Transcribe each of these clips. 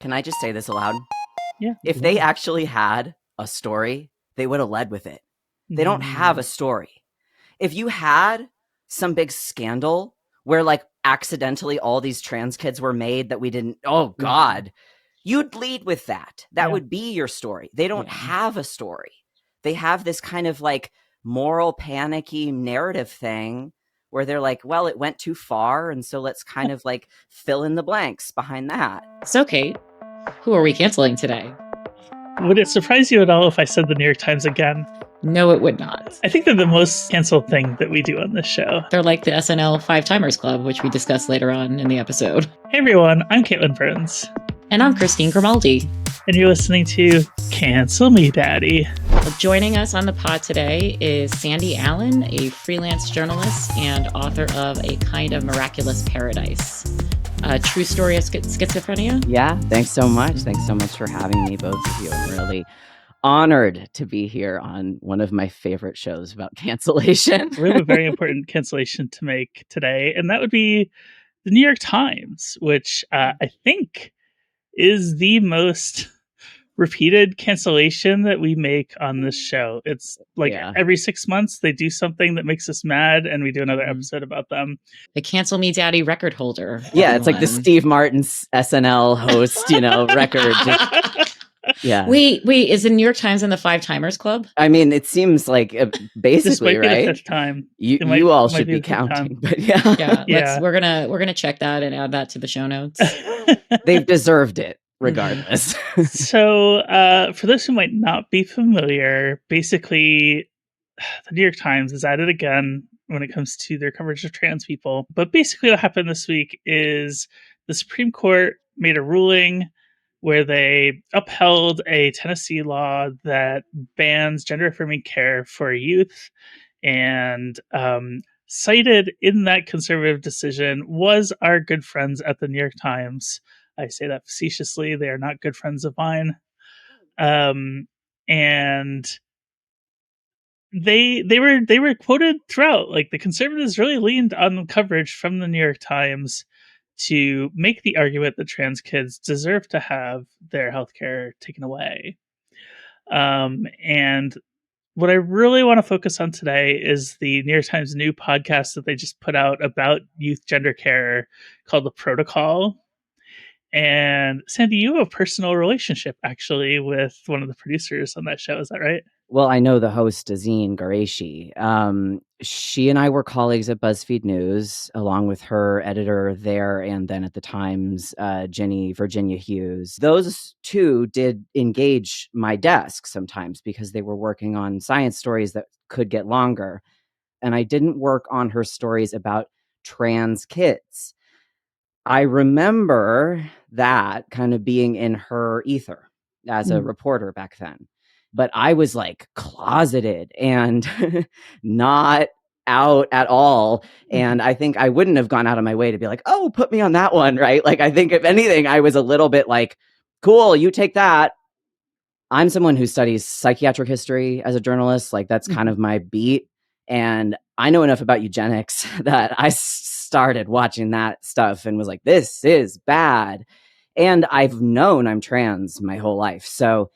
Can I just say this aloud? Yeah. If they actually had a story, they would have led with it. They don't have a story. If you had some big scandal where like accidentally all these trans kids were made that we didn't, oh God, you'd lead with that. That would be your story. They don't have a story. They have this kind of like moral panicky narrative thing where they're like, well, it went too far. And so let's kind of like fill in the blanks behind that. So, Kate, who are we canceling today? Would it surprise you at all if I said the New York Times again? No, it would not. I think they're the most canceled thing that we do on this show. They're like the SNL Five Timers Club, which we discuss later on in the episode. Hey everyone, I'm Caitlin Burns. And I'm Christine Grimaldi. And you're listening to Cancel Me Daddy. Joining us on the pod today is Sandy Allen, a freelance journalist and author of A Kind of Miraculous Paradise. A true story of schizophrenia? Yeah, thanks so much. Thanks so much for having me, both of you. I'm really honored to be here on one of my favorite shows about cancellation. We have a very important cancellation to make today, and that would be the New York Times, which I think is the most repeated cancellation that we make on this show. It's like every 6 months they do something that makes us mad and we do another episode about them. The Cancel Me Daddy record holder. Yeah, it's like the Steve Martin's SNL host, record. Yeah. Wait, is the New York Times in the Five Timers Club? I mean, it seems like basically, this might be right? The fifth time. You all should be counting, but yeah. We're gonna check that and add that to the show notes. They've deserved it. Regardless. So for those who might not be familiar, basically the New York Times is at it again when it comes to their coverage of trans people. But basically what happened this week is the Supreme Court made a ruling where they upheld a Tennessee law that bans gender-affirming care for youth, and cited in that conservative decision was our good friends at the New York Times. I say that facetiously. They are not good friends of mine. And they were quoted throughout. Like, the conservatives really leaned on coverage from the New York Times to make the argument that trans kids deserve to have their healthcare taken away. And what I really want to focus on today is the New York Times new podcast that they just put out about youth gender care called The Protocol. And Sandy, you have a personal relationship actually with one of the producers on that show. Is that right? Well, I know the host, Azine Qureshi. She and I were colleagues at BuzzFeed News, along with her editor there, and then at the Times, Virginia Hughes. Those two did engage my desk sometimes because they were working on science stories that could get longer. And I didn't work on her stories about trans kids. I remember that kind of being in her ether as a reporter back then. But I was like closeted and not out at all. And I think I wouldn't have gone out of my way to be like, oh, put me on that one, right? Like, I think if anything, I was a little bit like, cool, you take that. I'm someone who studies psychiatric history as a journalist. Like, that's kind of my beat. And I know enough about eugenics that I started watching that stuff and was like, this is bad. And I've known I'm trans my whole life. So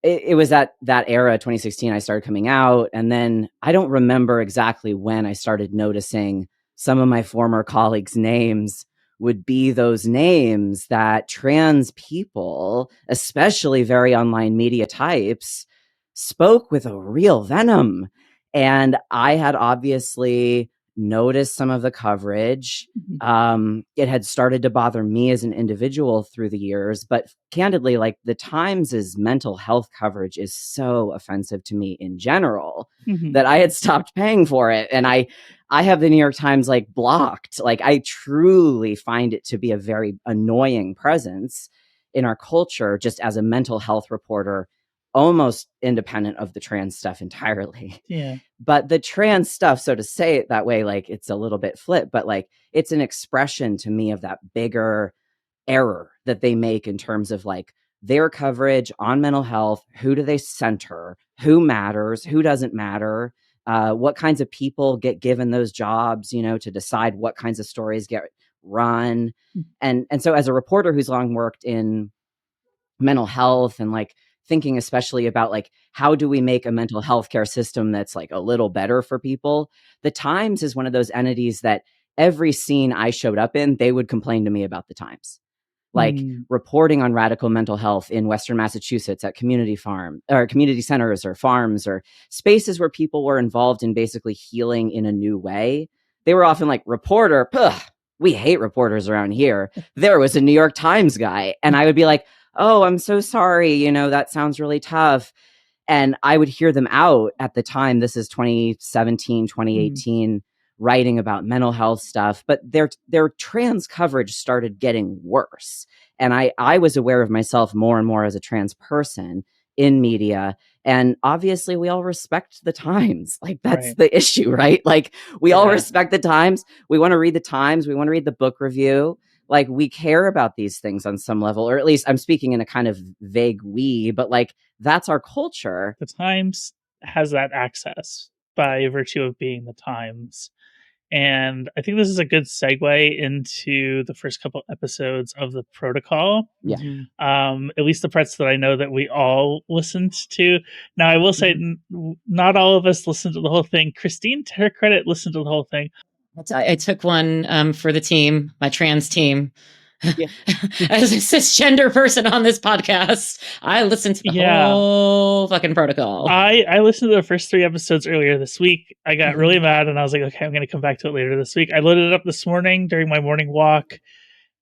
it was that era, 2016, I started coming out. And then I don't remember exactly when I started noticing some of my former colleagues' names would be those names that trans people, especially very online media types, spoke with a real venom. And I had obviously noticed some of the coverage. It had started to bother me as an individual through the years, but candidly, like, the Times' mental health coverage is so offensive to me in general that I had stopped paying for it. And I have the New York Times like blocked. Like, I truly find it to be a very annoying presence in our culture, just as a mental health reporter, almost independent of the trans stuff entirely. Yeah. But the trans stuff, so to say it that way, like, it's a little bit flip, but like, it's an expression to me of that bigger error that they make in terms of like their coverage on mental health. Who do they center? Who matters? Who doesn't matter? What kinds of people get given those jobs, to decide what kinds of stories get run. And so as a reporter who's long worked in mental health and like thinking especially about like how do we make a mental health care system that's like a little better for people. The Times is one of those entities that every scene I showed up in, they would complain to me about the Times. Like reporting on radical mental health in Western Massachusetts at community farm or community centers or farms or spaces where people were involved in basically healing in a new way. They were often like, reporter, we hate reporters around here. There was a New York Times guy. And I would be like, oh, I'm so sorry. You know, that sounds really tough. And I would hear them out at the time. This is 2017, 2018, writing about mental health stuff, but their trans coverage started getting worse. And I was aware of myself more and more as a trans person in media. And obviously we all respect the Times. Like that's the issue, right? Like we all respect the Times. We want to read the Times. We want to read the book review. Like we care about these things on some level, or at least I'm speaking in a kind of vague we, but like that's our culture. The Times has that access by virtue of being the Times. And I think this is a good segue into the first couple episodes of the protocol. Yeah. At least the parts that I know that we all listened to. Now, I will say, not all of us listened to the whole thing. Christine, to her credit, listened to the whole thing. I took one for the team, my trans team. Yeah. As a cisgender person on this podcast, I listened to the whole fucking protocol. I listened to the first 3 episodes earlier this week. I got really mad and I was like, okay, I'm going to come back to it later this week. I loaded it up this morning during my morning walk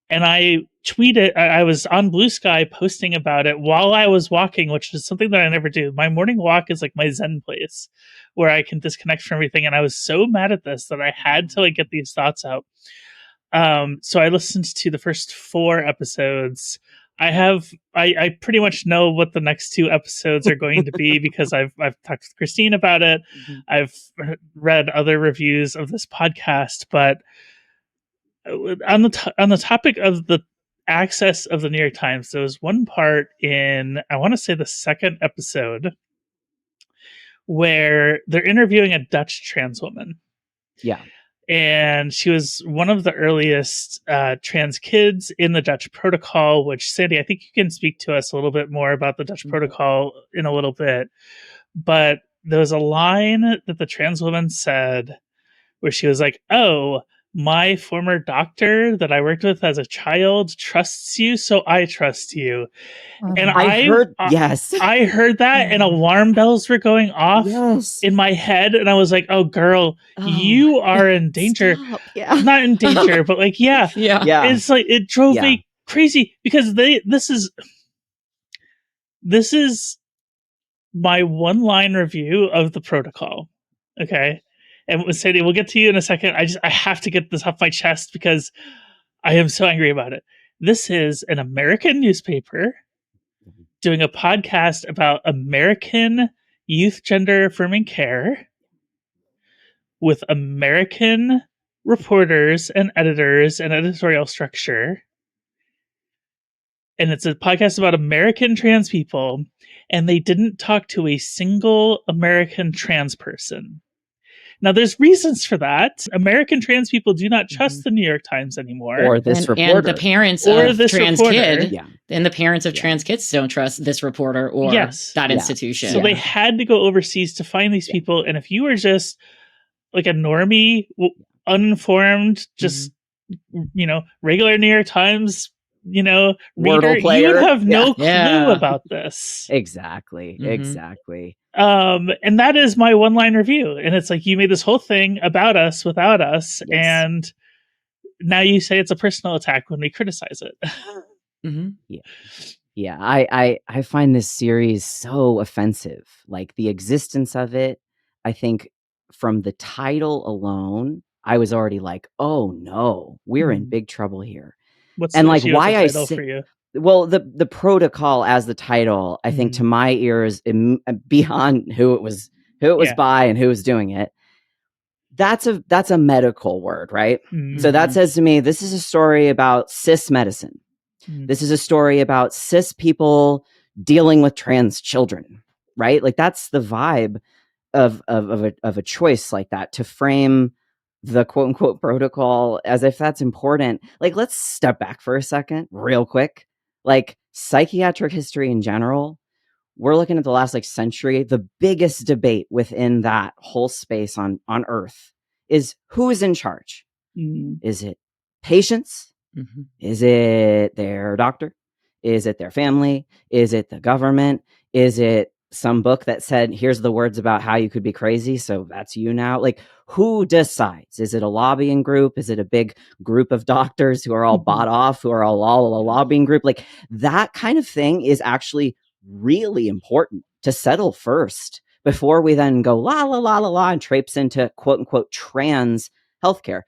and I tweeted, I was on Blue Sky posting about it while I was walking, which is something that I never do. My morning walk is like my Zen place where I can disconnect from everything. And I was so mad at this that I had to like get these thoughts out. So I listened to the first 4 episodes. I pretty much know what the next 2 episodes are going to be because I've talked with Christine about it. I've read other reviews of this podcast, but on the topic of the access of the New York Times, there was one part in, I want to say the second episode, where they're interviewing a Dutch trans woman. Yeah. And she was one of the earliest trans kids in the Dutch protocol, which, Sandy, I think you can speak to us a little bit more about the Dutch protocol in a little bit. But there was a line that the trans woman said where she was like, oh, my former doctor that I worked with as a child trusts you, so I trust you. And I heard that and alarm bells were going off in my head. And I was like, oh, girl, you are in danger. Not in danger, but like, it's like, it drove me crazy because this is my one-line review of the protocol. Okay. And Sadie, we'll get to you in a second. I have to get this off my chest because I am so angry about it. This is an American newspaper doing a podcast about American youth gender affirming care with American reporters and editors and editorial structure. And it's a podcast about American trans people. And they didn't talk to a single American trans person. Now, there's reasons for that. American trans people do not trust the New York Times anymore. Or this reporter. And the parents of this trans kid. Yeah. And the parents of trans kids don't trust this reporter or that institution. So they had to go overseas to find these people. And if you were just like a normie, uninformed, just, regular New York Times, reader, you'd have no clue about this. Exactly. And that is my one-line review. And it's like, you made this whole thing about us without us. Yes. And now you say it's a personal attack when we criticize it. Yeah. I find this series so offensive. Like the existence of it, I think from the title alone, I was already like, oh no, we're in big trouble here. What's and like why I say for you? Well, the protocol as the title, I think to my ears, beyond who it was by and who was doing it, that's a medical word, right? So that says to me, this is a story about cis medicine. This is a story about cis people dealing with trans children, right? Like that's the vibe of a choice like that to frame the quote unquote protocol as if that's important. Like, let's step back for a second real quick. Like psychiatric history in general, we're looking at the last century. The biggest debate within that whole space on Earth is who is in charge. Is it patients? Is it their doctor? Is it their family? Is it the government? Is it some book that said, here's the words about how you could be crazy, so that's you now? Who decides? Is it a lobbying group? Is it a big group of doctors who are all bought off, who are all a lobbying group? That kind of thing is actually really important to settle first before we then go la la la la la and traipse into quote unquote trans healthcare.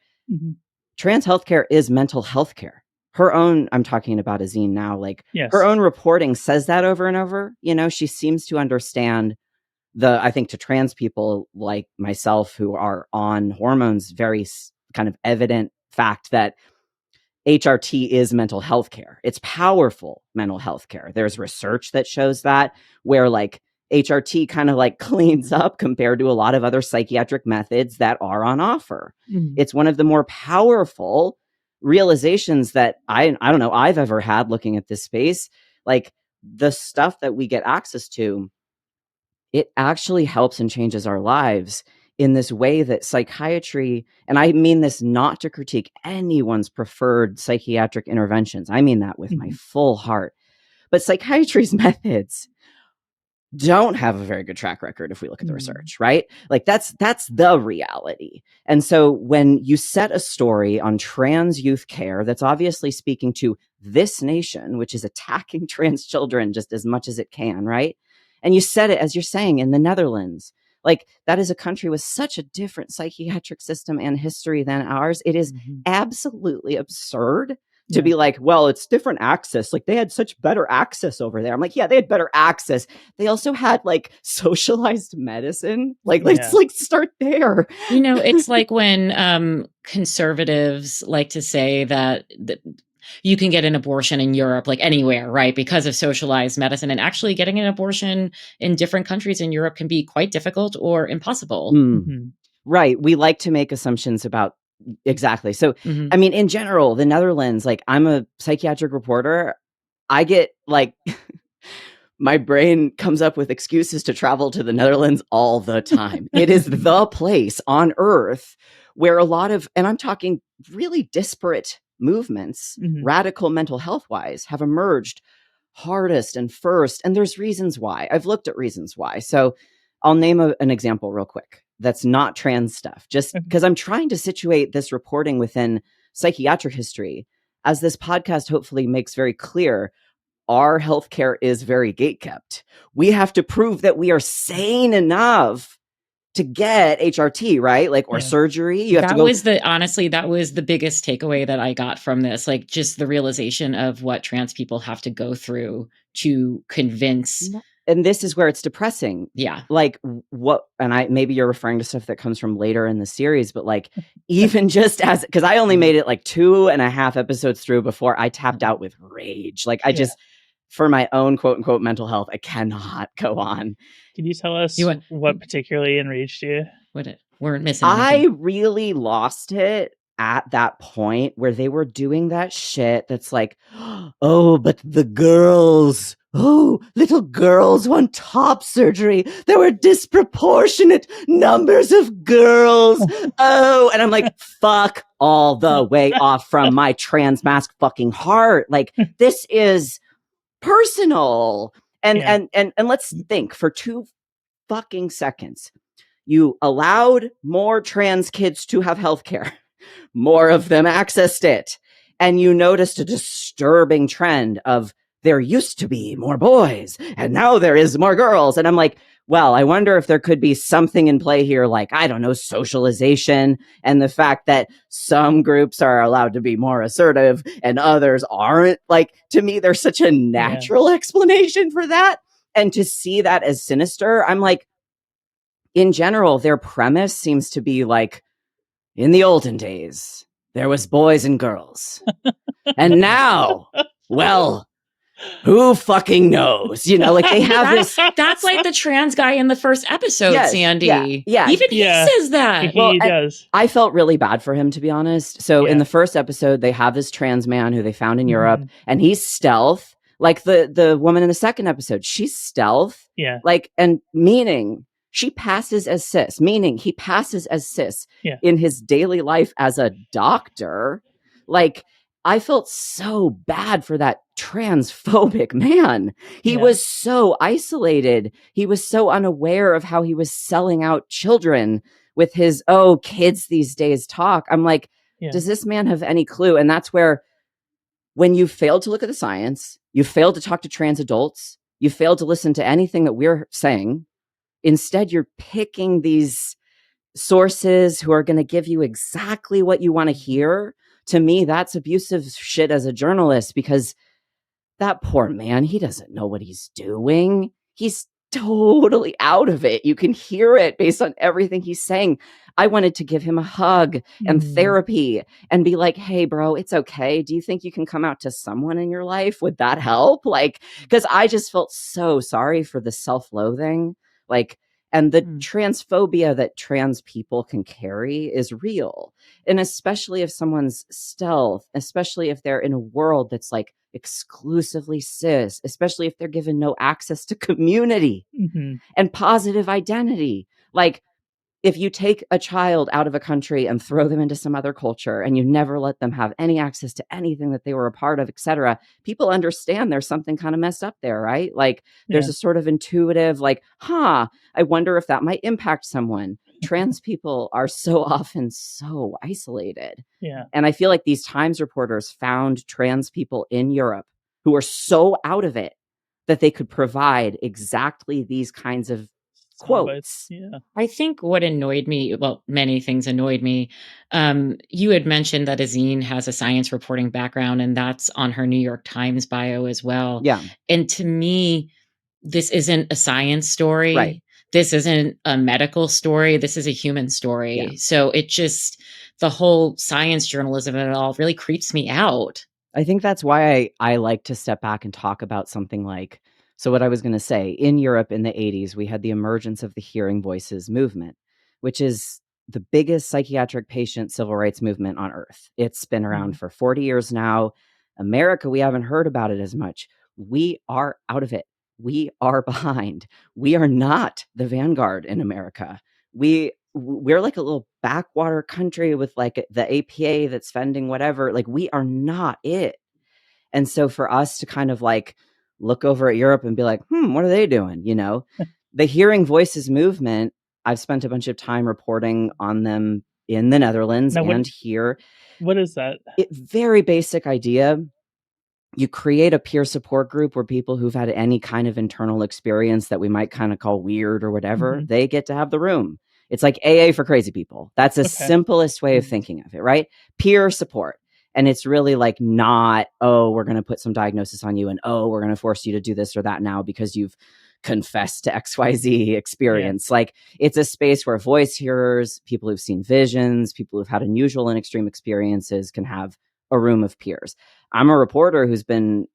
Trans healthcare is mental health care. Her own, I'm talking about Azine now, her own reporting says that over and over. She seems to understand I think to trans people like myself who are on hormones, very kind of evident fact that HRT is mental health care. It's powerful mental health care. There's research that shows that, where HRT kind of cleans up compared to a lot of other psychiatric methods that are on offer. It's one of the more powerful realizations that I don't know I've ever had looking at this space. The stuff that we get access to, it actually helps and changes our lives in this way that psychiatry, and I mean this not to critique anyone's preferred psychiatric interventions. I mean that with my full heart. But psychiatry's methods don't have a very good track record if we look at the research, right? That's the reality. And so when you set a story on trans youth care that's obviously speaking to this nation, which is attacking trans children just as much as it can, right? And you set it, as you're saying, in the Netherlands, that is a country with such a different psychiatric system and history than ours. It is absolutely absurd to be well, it's different access. They had such better access over there. I'm yeah, they had better access. They also had socialized medicine. Let's start there. It's when conservatives like to say that you can get an abortion in Europe, anywhere, right? Because of socialized medicine. And actually getting an abortion in different countries in Europe can be quite difficult or impossible. Right. We like to make assumptions about exactly. So, I mean, in general, the Netherlands, I'm a psychiatric reporter. I get my brain comes up with excuses to travel to the Netherlands all the time. It is the place on earth where a lot of, and I'm talking really disparate movements, radical mental health wise, have emerged hardest and first. And there's reasons why. I've looked at reasons why. So I'll name an example real quick. That's not trans stuff, just because I'm trying to situate this reporting within psychiatric history. As this podcast hopefully makes very clear, our healthcare is very gatekept. We have to prove that we are sane enough to get HRT, right? Or surgery. You have to go. Honestly, that was the biggest takeaway that I got from this. Just the realization of what trans people have to go through to convince. And this is where it's depressing. Yeah. What, and maybe you're referring to stuff that comes from later in the series, but even just because I only made it 2.5 episodes through before I tapped out with rage. Just, for my own quote unquote mental health, I cannot go on. Can you tell us what particularly enraged you? Weren't missing anything. I really lost it at that point where they were doing that shit that's oh, but the girls, little girls want top surgery. There were disproportionate numbers of girls. And I'm fuck all the way off from my trans mask fucking heart. This is personal. And let's think for 2 fucking seconds. You allowed more trans kids to have healthcare. More of them accessed it. And you noticed a disturbing trend of there used to be more boys and now there is more girls. And I'm well, I wonder if there could be something in play here, I don't know, socialization and the fact that some groups are allowed to be more assertive and others aren't. To me, there's such a natural explanation for that. And to see that as sinister, I'm in general, their premise seems to be in the olden days, there was boys and girls. And now, well, who fucking knows? They have this. That's the trans guy in the first episode, yes, Sandy. Yeah. Even he says that. He does. I felt really bad for him, to be honest. So in the first episode, they have this trans man who they found in Europe, and he's stealth. Like the woman in the second episode, she's stealth. Yeah. Like, and meaning she passes as cis, meaning he passes as cis Yeah. in his daily life as a doctor. Like, I felt so bad for that transphobic man. He was so isolated. He was so unaware of how he was selling out children with his, oh, kids these days talk. I'm like, does this man have any clue? And that's where, when you failed to look at the science, you failed to talk to trans adults, you failed to listen to anything that we're saying. Instead, you're picking these sources who are going to give you exactly what you want to hear. To me, that's abusive shit as a journalist, because that poor man, he doesn't know what he's doing. He's totally out of it. You can hear it based on everything he's saying. I wanted to give him a hug and therapy and be like, hey, bro, it's okay. Do you think you can come out to someone in your life? Would that help? Like, because I just felt so sorry for the self-loathing. Like, and the transphobia that trans people can carry is real. And especially if someone's stealth, especially if they're in a world that's like exclusively cis, especially if they're given no access to community and positive identity. Like, if you take a child out of a country and throw them into some other culture and you never let them have any access to anything that they were a part of, etc., people understand there's something kind of messed up there, right? Like, there's a sort of intuitive, like, I wonder if that might impact someone. Trans people are so often so isolated. Yeah. And I feel like these Times reporters found trans people in Europe who are so out of it that they could provide exactly these kinds of quotes. Yeah. I think what annoyed me, well, many things annoyed me. You had mentioned that Azine has a science reporting background, and that's on her New York Times bio as well. Yeah. And to me, this isn't a science story. Right. This isn't a medical story. This is a human story. Yeah. So it just, the whole science journalism of it all really creeps me out. I think that's why I like to step back and talk about something like, so what I was going to say, in Europe in the 80s, we had the emergence of the Hearing Voices movement, which is the biggest psychiatric patient civil rights movement on earth. It's been around for 40 years now. America, we haven't heard about it as much. We are out of it. We are behind. We are not the vanguard in America. We're like a little backwater country with like the APA that's funding whatever. Like, we are not it. And so for us to kind of like look over at Europe and be like, what are they doing? You know, the Hearing Voices movement, I've spent a bunch of time reporting on them in the Netherlands and here. What is that? Very basic idea. You create a peer support group where people who've had any kind of internal experience that we might kind of call weird or whatever, they get to have the room. It's like AA for crazy people. That's the simplest way of thinking of it, right? Peer support. And it's really like not, oh, we're going to put some diagnosis on you and, oh, we're going to force you to do this or that now because you've confessed to XYZ experience. Like, it's a space where voice hearers, people who've seen visions, people who've had unusual and extreme experiences can have a room of peers. I'm a reporter who's been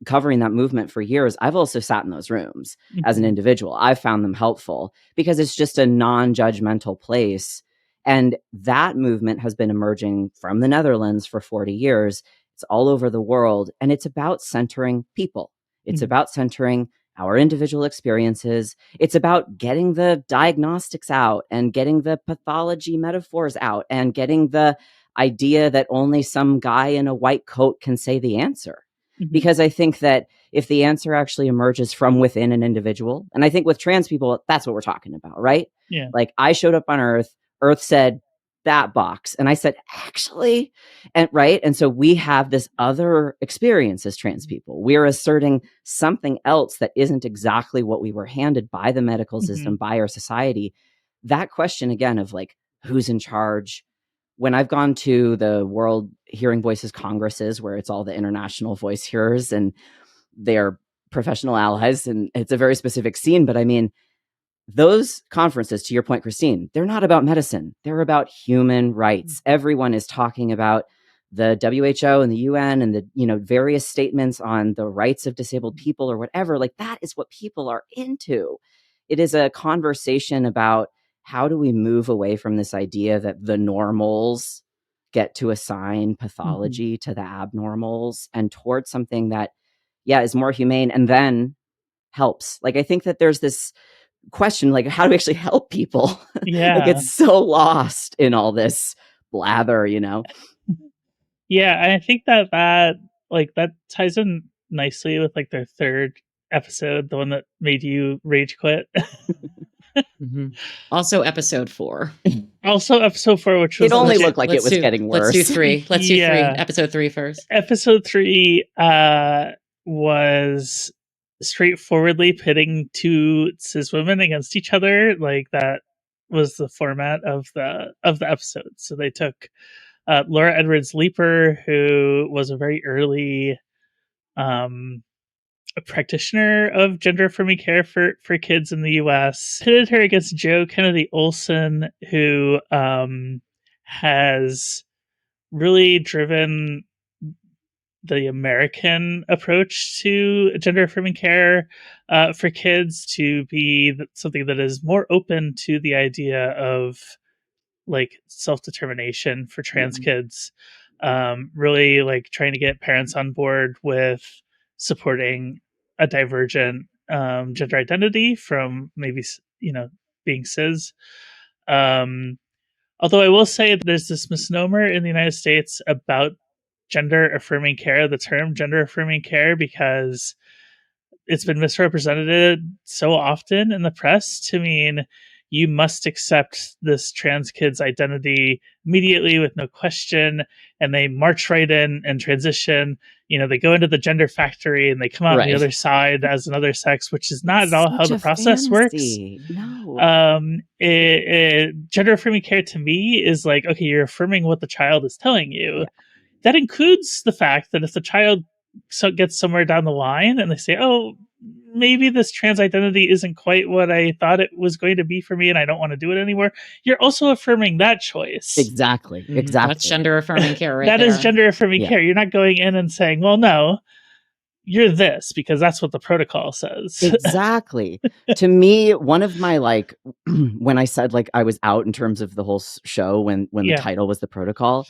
covering that movement for years. I've also sat in those rooms as an individual. I've found them helpful because it's just a non-judgmental place. And that movement has been emerging from the Netherlands for 40 years. It's all over the world. And it's about centering people. It's about centering our individual experiences. It's about getting the diagnostics out and getting the pathology metaphors out and getting the idea that only some guy in a white coat can say the answer. Because I think that if the answer actually emerges from within an individual, and I think with trans people, that's what we're talking about, right? Yeah. Like, I showed up on Earth said that box. And I said, actually, and right. And so we have this other experience as trans people. We're asserting something else that isn't exactly what we were handed by the medical system, by our society. That question again of like, who's in charge? When I've gone to the World Hearing Voices Congresses, where it's all the international voice hearers and they're professional allies, and it's a very specific scene. But I mean, those conferences, to your point, Christine, they're not about medicine. They're about human rights. Everyone is talking about the WHO and the UN and the, various statements on the rights of disabled people or whatever. Like, that is what people are into. It is a conversation about how do we move away from this idea that the normals get to assign pathology to the abnormals and towards something that, is more humane and then helps. Like, I think that there's this question, like, how do we actually help people? Yeah. Like, it's so lost in all this blather, you know? Yeah, and I think that ties in nicely with like their third episode, the one that made you rage quit. Mm-hmm. Also, episode 4. Also, episode 4, which was It only legit. looked like it was getting worse. Let's do 3. Let's do 3. Episode 3 first. Episode 3 was straightforwardly pitting two cis women against each other. Like, that was the format of the episode. So they took Laura Edwards Leeper, who was a very early a practitioner of gender affirming care for kids in the US, pitted her against Joe Kennedy Olson, who has really driven the American approach to gender affirming care for kids to be something that is more open to the idea of like self-determination for trans kids. Really like trying to get parents on board with supporting a divergent gender identity from maybe being cis. Although I will say there's this misnomer in the United States about gender affirming care, the term gender affirming care, because it's been misrepresented so often in the press to mean you must accept this trans kid's identity immediately with no question, and they march right in and transition. They go into the gender factory and they come out on the other side as another sex, which is not at all how the process works. No. Gender affirming care to me is like, okay, you're affirming what the child is telling you. That includes the fact that if the child gets somewhere down the line and they say, oh, maybe this trans identity isn't quite what I thought it was going to be for me and I don't want to do it anymore, you're also affirming that choice. Exactly. That's gender affirming care, right? That is gender affirming care. You're not going in and saying, well, no, you're this because that's what the protocol says. Exactly. To me, one of my like when I said like I was out in terms of the whole show when the title was the protocol,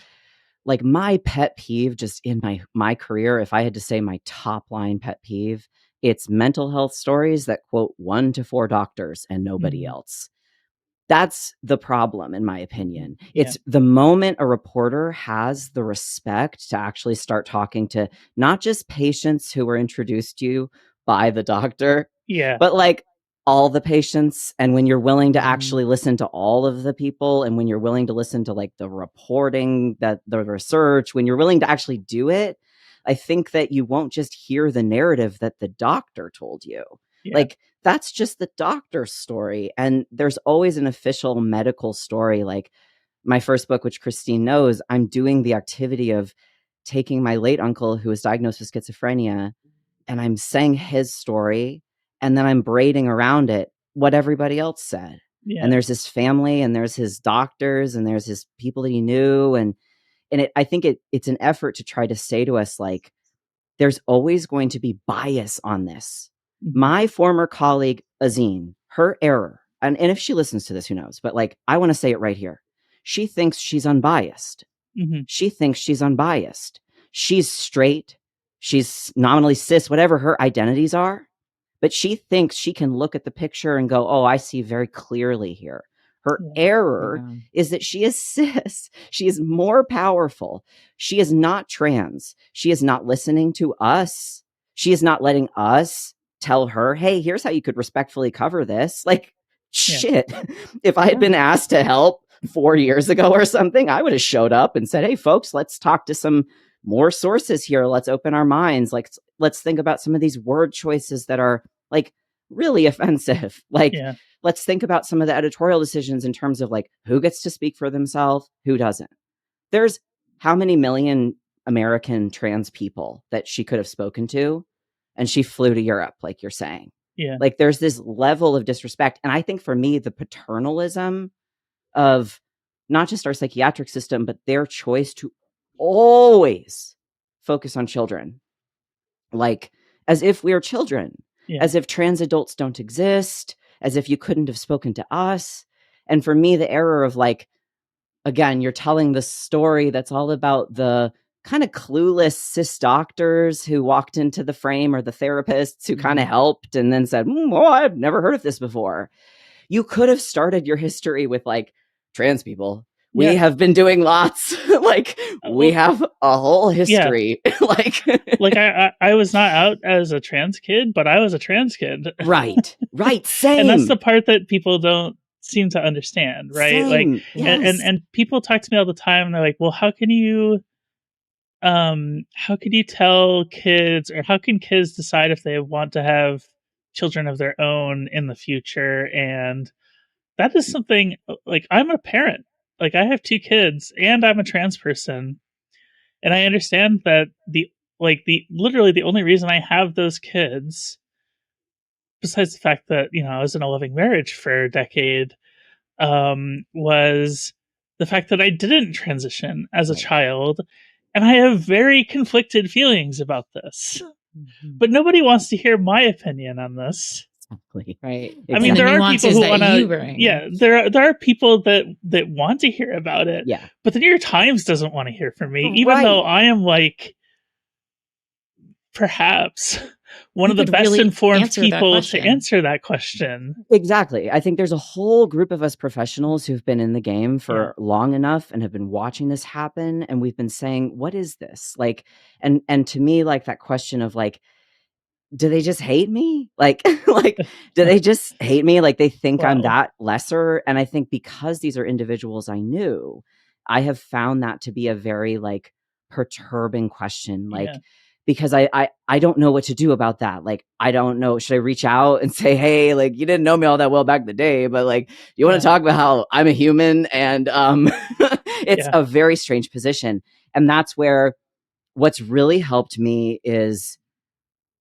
like my pet peeve just in my career, if I had to say my top line pet peeve, it's mental health stories that quote 1 to 4 doctors and nobody else. That's the problem, in my opinion. It's the moment a reporter has the respect to actually start talking to not just patients who were introduced to you by the doctor, but like all the patients. And when you're willing to actually listen to all of the people, and when you're willing to listen to like the reporting, that the research, when you're willing to actually do it, I think that you won't just hear the narrative that the doctor told you. Like, that's just the doctor's story. And there's always an official medical story. Like my first book, which Christine knows, I'm doing the activity of taking my late uncle who was diagnosed with schizophrenia, and I'm saying his story, and then I'm braiding around it what everybody else said. And there's his family, and there's his doctors, and there's his people that he knew. And I think it's an effort to try to say to us, like, there's always going to be bias on this. My former colleague, Azine, her error, and if she listens to this, who knows, but like, I want to say it right here. She thinks she's unbiased. She thinks she's unbiased. She's straight. She's nominally cis, whatever her identities are. But she thinks she can look at the picture and go, oh, I see very clearly here. Her error is that she is cis. She is more powerful. She is not trans. She is not listening to us. She is not letting us tell her, hey, here's how you could respectfully cover this. Like, shit. If I had been asked to help 4 years ago or something, I would have showed up and said, hey, folks, let's talk to some more sources here. Let's open our minds. Like, let's think about some of these word choices that are like really offensive. Like, let's think about some of the editorial decisions in terms of like who gets to speak for themselves, who doesn't. There's how many million American trans people that she could have spoken to, and she flew to Europe, like you're saying. Like, there's this level of disrespect. And I think for me, the paternalism of not just our psychiatric system, but their choice to always focus on children, like as if we are children, as if trans adults don't exist, as if you couldn't have spoken to us. And for me, the error of like, again, you're telling the story that's all about the kind of clueless cis doctors who walked into the frame, or the therapists who kind of helped and then said, well, I've never heard of this before. You could have started your history with like, trans people. We have been doing lots. Like, we have a whole history. like I was not out as a trans kid, but I was a trans kid. Right. Same. And that's the part that people don't seem to understand, right? Same. Like, yes. and people talk to me all the time, and they're like, well, how can you tell kids, or how can kids decide if they want to have children of their own in the future? And that is something, like, I'm a parent, like, I have 2 kids and I'm a trans person, and I understand that literally the only reason I have those kids, besides the fact that, I was in a loving marriage for a decade, was the fact that I didn't transition as a child. And I have very conflicted feelings about this. But nobody wants to hear my opinion on this. Exactly. Right. I mean, there are people who want to. Yeah, there are people that want to hear about it. Yeah. But the New York Times doesn't want to hear from me, even though I am like, perhaps one of the best informed people to answer that question. Exactly. I think there's a whole group of us professionals who've been in the game for long enough and have been watching this happen. And we've been saying, what is this? Like, and to me, like, that question of like, do they just hate me? Like, do they just hate me? Like, they think I'm that lesser. And I think because these are individuals I knew, I have found that to be a very like perturbing question. Like, because I don't know what to do about that. Like, I don't know. Should I reach out and say, hey, like, you didn't know me all that well back in the day, but like, you want to talk about how I'm a human? And it's a very strange position. And that's where what's really helped me is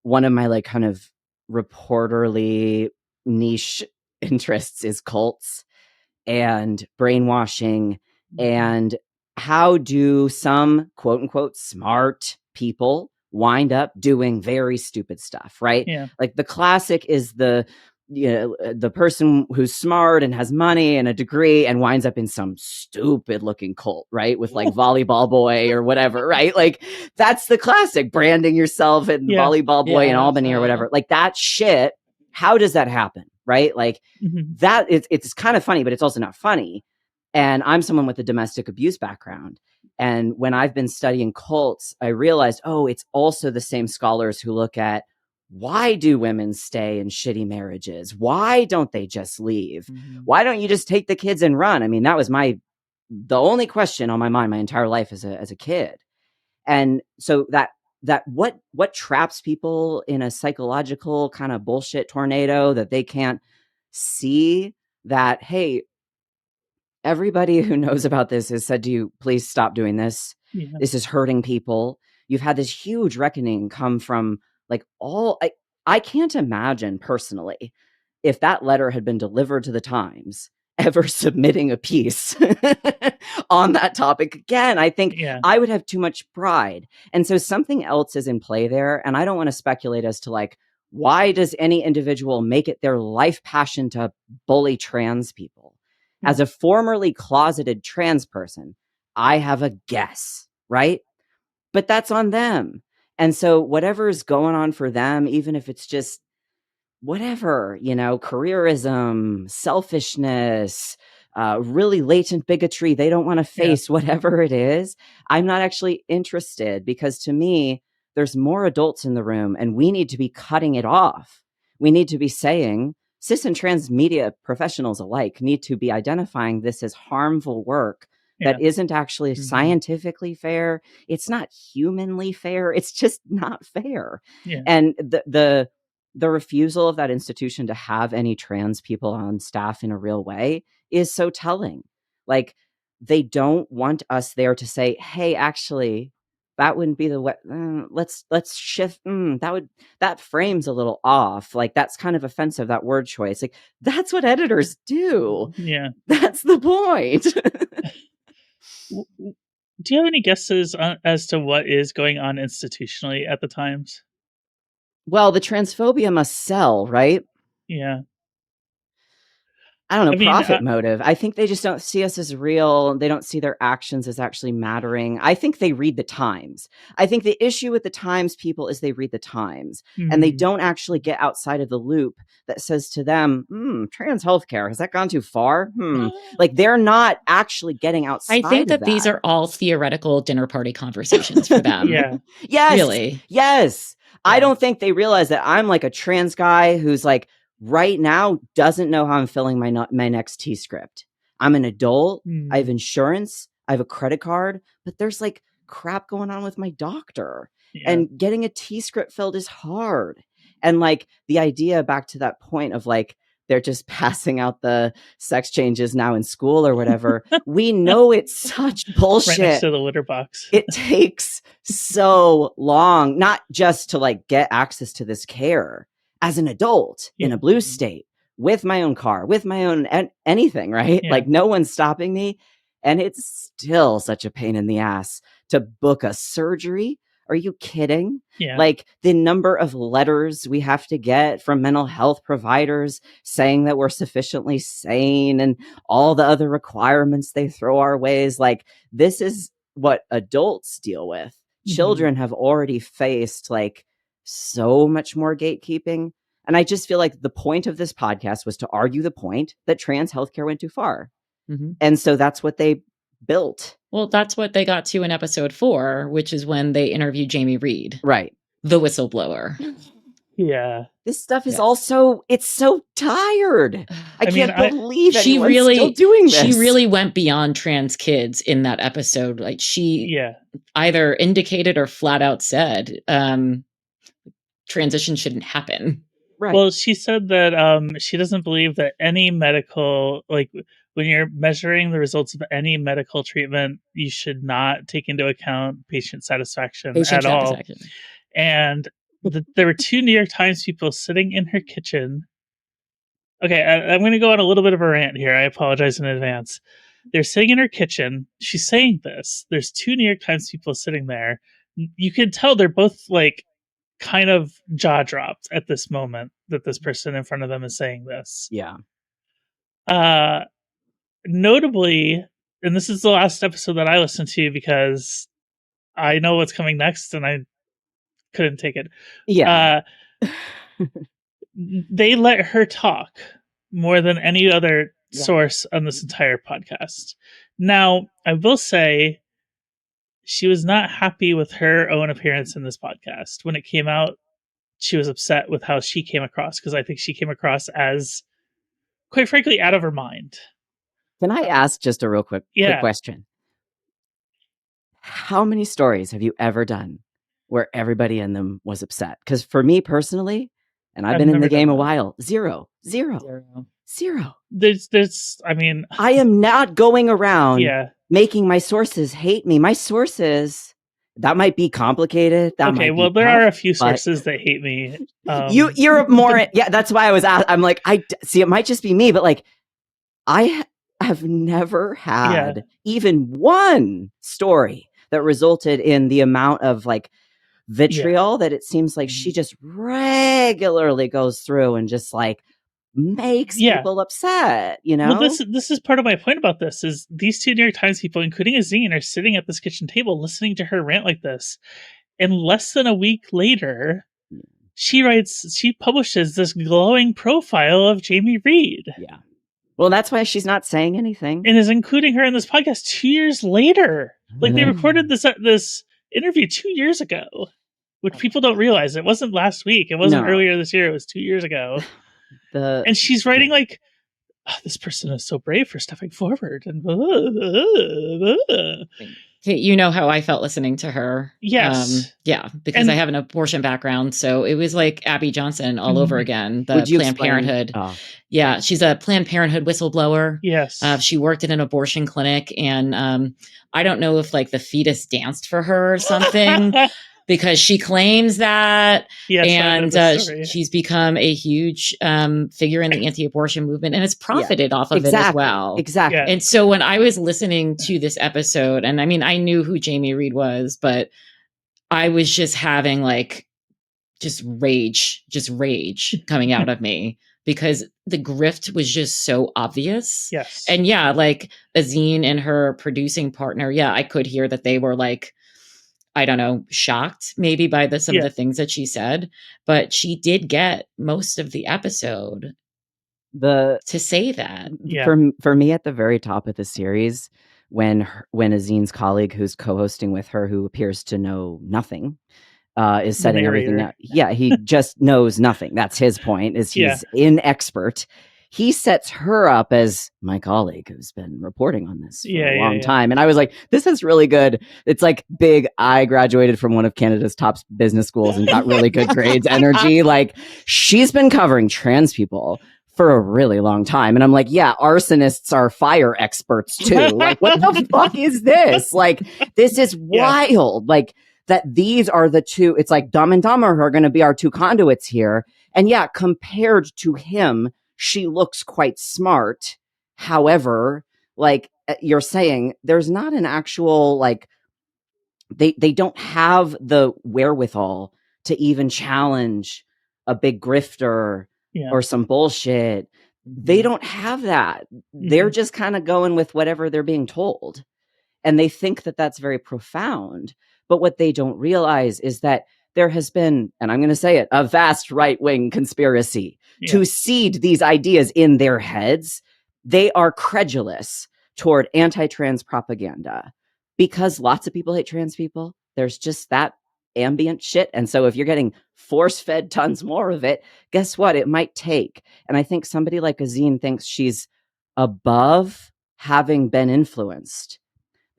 one of my like kind of reporterly niche interests is cults and brainwashing, and how do some quote unquote smart people wind up doing very stupid stuff, right? Like the classic is the person who's smart and has money and a degree and winds up in some stupid looking cult, right? With like volleyball boy or whatever, right? Like that's the classic, branding yourself in volleyball boy in Albany or whatever. Like that shit. How does that happen? Right? Like that it's kind of funny, but it's also not funny. And I'm someone with a domestic abuse background. And when I've been studying cults, I realized, it's also the same scholars who look at, why do women stay in shitty marriages? Why don't they just leave? Why don't you just take the kids and run? I mean, that was the only question on my mind my entire life as a kid. And so that what traps people in a psychological kind of bullshit tornado that they can't see that, hey, everybody who knows about this has said to you, please stop doing this. This is hurting people. You've had this huge reckoning come from like I can't imagine personally if that letter had been delivered to the Times ever submitting a piece on that topic again. I think I would have too much pride. And so something else is in play there. And I don't want to speculate as to like, why does any individual make it their life passion to bully trans people? As a formerly closeted trans person, I have a guess, right? But that's on them. And so whatever's going on for them, even if it's just whatever, careerism, selfishness, really latent bigotry, they don't want to face, whatever it is, I'm not actually interested, because to me, there's more adults in the room and we need to be cutting it off. We need to be saying, cis and trans media professionals alike need to be identifying this as harmful work that isn't actually scientifically fair. It's not humanly fair. It's just not fair. And the refusal of that institution to have any trans people on staff in a real way is so telling. Like, they don't want us there to say, hey, actually, that wouldn't be the way. Let's shift. That frame's a little off. Like, that's kind of offensive, that word choice. Like, that's what editors do. Yeah. That's the point. Do you have any guesses as to what is going on institutionally at the Times? Well, the transphobia must sell, right? Yeah. I don't know, I mean, profit motive. I think they just don't see us as real. They don't see their actions as actually mattering. I think they read the Times. I think the issue with the Times people is they read the Times and they don't actually get outside of the loop that says to them, trans healthcare, has that gone too far? Like they're not actually getting outside I think of that that. these are all theoretical dinner party conversations for them. Yeah. Yes. Really. Yes. Yeah. I don't think they realize that I'm like a trans guy who's like right now doesn't know how I'm filling my next T script. I'm an adult. I have insurance. I have a credit card, but there's like crap going on with my doctor. Yeah. And getting a T script filled is hard. And like the idea back to that point of like, they're just passing out the sex changes now in school or whatever. We know it's such bullshit. Right next to the litter box. It takes so long, not just to like get access to this care as an adult in a blue state with my own car, with my own anything, right? Yeah. Like no one's stopping me. And it's still such a pain in the ass to book a surgery. Are you kidding? Yeah. Like the number of letters we have to get from mental health providers saying that we're sufficiently sane and all the other requirements they throw our ways. Like this is what adults deal with. Children have already faced like so much more gatekeeping. And I just feel like the point of this podcast was to argue the point that trans healthcare went too far. And so that's what they built. Well, that's what they got to in episode 4, which is when they interviewed Jamie Reed. Right. The whistleblower. Yeah. This stuff is also, it's so tired. I can't believe she anyone's really still doing this. She really went beyond trans kids in that episode. Like she either indicated or flat out said transition shouldn't happen. Right. Well, she said that she doesn't believe that any medical, like when you're measuring the results of any medical treatment, you should not take into account patient satisfaction at all. And there were 2 New York Times people sitting in her kitchen. Okay, I'm going to go on a little bit of a rant here. I apologize in advance. They're sitting in her kitchen. She's saying this. There's 2 New York Times people sitting there. You can tell they're both like kind of jaw dropped at this moment that this person in front of them is saying this. Yeah. Notably, and this is the last episode that I listened to because I know what's coming next and I couldn't take it. Yeah. They let her talk more than any other source on this entire podcast. Now, I will say she was not happy with her own appearance in this podcast. When it came out, she was upset with how she came across because I think she came across as, quite frankly, out of her mind. Can I ask just a real quick question? How many stories have you ever done where everybody in them was upset? Because for me personally, and I've been in the game a while, zero. There's, I mean, I am not going around making my sources hate me. My sources, that might be complicated. Well, there are a few sources that hate me. You're more, that's why I was I'm like, I see, it might just be me, but like, I have never had even one story that resulted in the amount of like vitriol that it seems like she just regularly goes through and just like makes people upset, you know? Well, this is part of my point about this is these 2 New York Times people, including Azine, are sitting at this kitchen table listening to her rant like this. And less than a week later, she publishes this glowing profile of Jamie Reed. Yeah. Well, that's why she's not saying anything. And is including her in this podcast 2 years later. Like they recorded this interview 2 years ago, which people don't realize. It wasn't last week. It wasn't earlier this year. It was 2 years ago. And she's writing like, this person is so brave for stepping forward. And you know how I felt listening to her. Yes. Because I have an abortion background. So it was like Abby Johnson all over again. The Planned Parenthood. Yeah, she's a Planned Parenthood whistleblower. Yes. She worked in an abortion clinic. And I don't know if like the fetus danced for her or something. Because she claims that, she's become a huge figure in the anti-abortion movement and has profited off of it as well. Exactly. And so when I was listening to this episode, and I mean, I knew who Jamie Reed was, but I was just having like just rage coming out of me because the grift was just so obvious. Yes. And yeah, like Azine and her producing partner, yeah, I could hear that they were like, I don't know, shocked maybe by some of the things that she said, but she did get most of the episode to say that. For me, at the very top of the series, when Azine's colleague, who's co-hosting with her, who appears to know nothing, is setting everything up. Yeah, he just knows nothing. That's his point. Is he's inexpert. He sets her up as my colleague who's been reporting on this for a long time. And I was like, this is really good. It's like big, I graduated from one of Canada's top business schools and got really good grades energy. Like, she's been covering trans people for a really long time. And I'm like, yeah, arsonists are fire experts too. Like, what the fuck is this? Like, this is wild. Like, that these are the two, it's like Dumb and Dumber are going to be our two conduits here. And yeah, compared to him, she looks quite smart. However, like you're saying, there's not an actual, like, they don't have the wherewithal to even challenge a big grifter or some bullshit. They don't have that. They're just kind of going with whatever they're being told. And they think that that's very profound. But what they don't realize is that there has been, and I'm going to say it, a vast right-wing conspiracy to seed these ideas in their heads. They are credulous toward anti-trans propaganda because lots of people hate trans people. There's just that ambient shit. And so if you're getting force-fed tons more of it, guess what? It might take. And I think somebody like Azine thinks she's above having been influenced.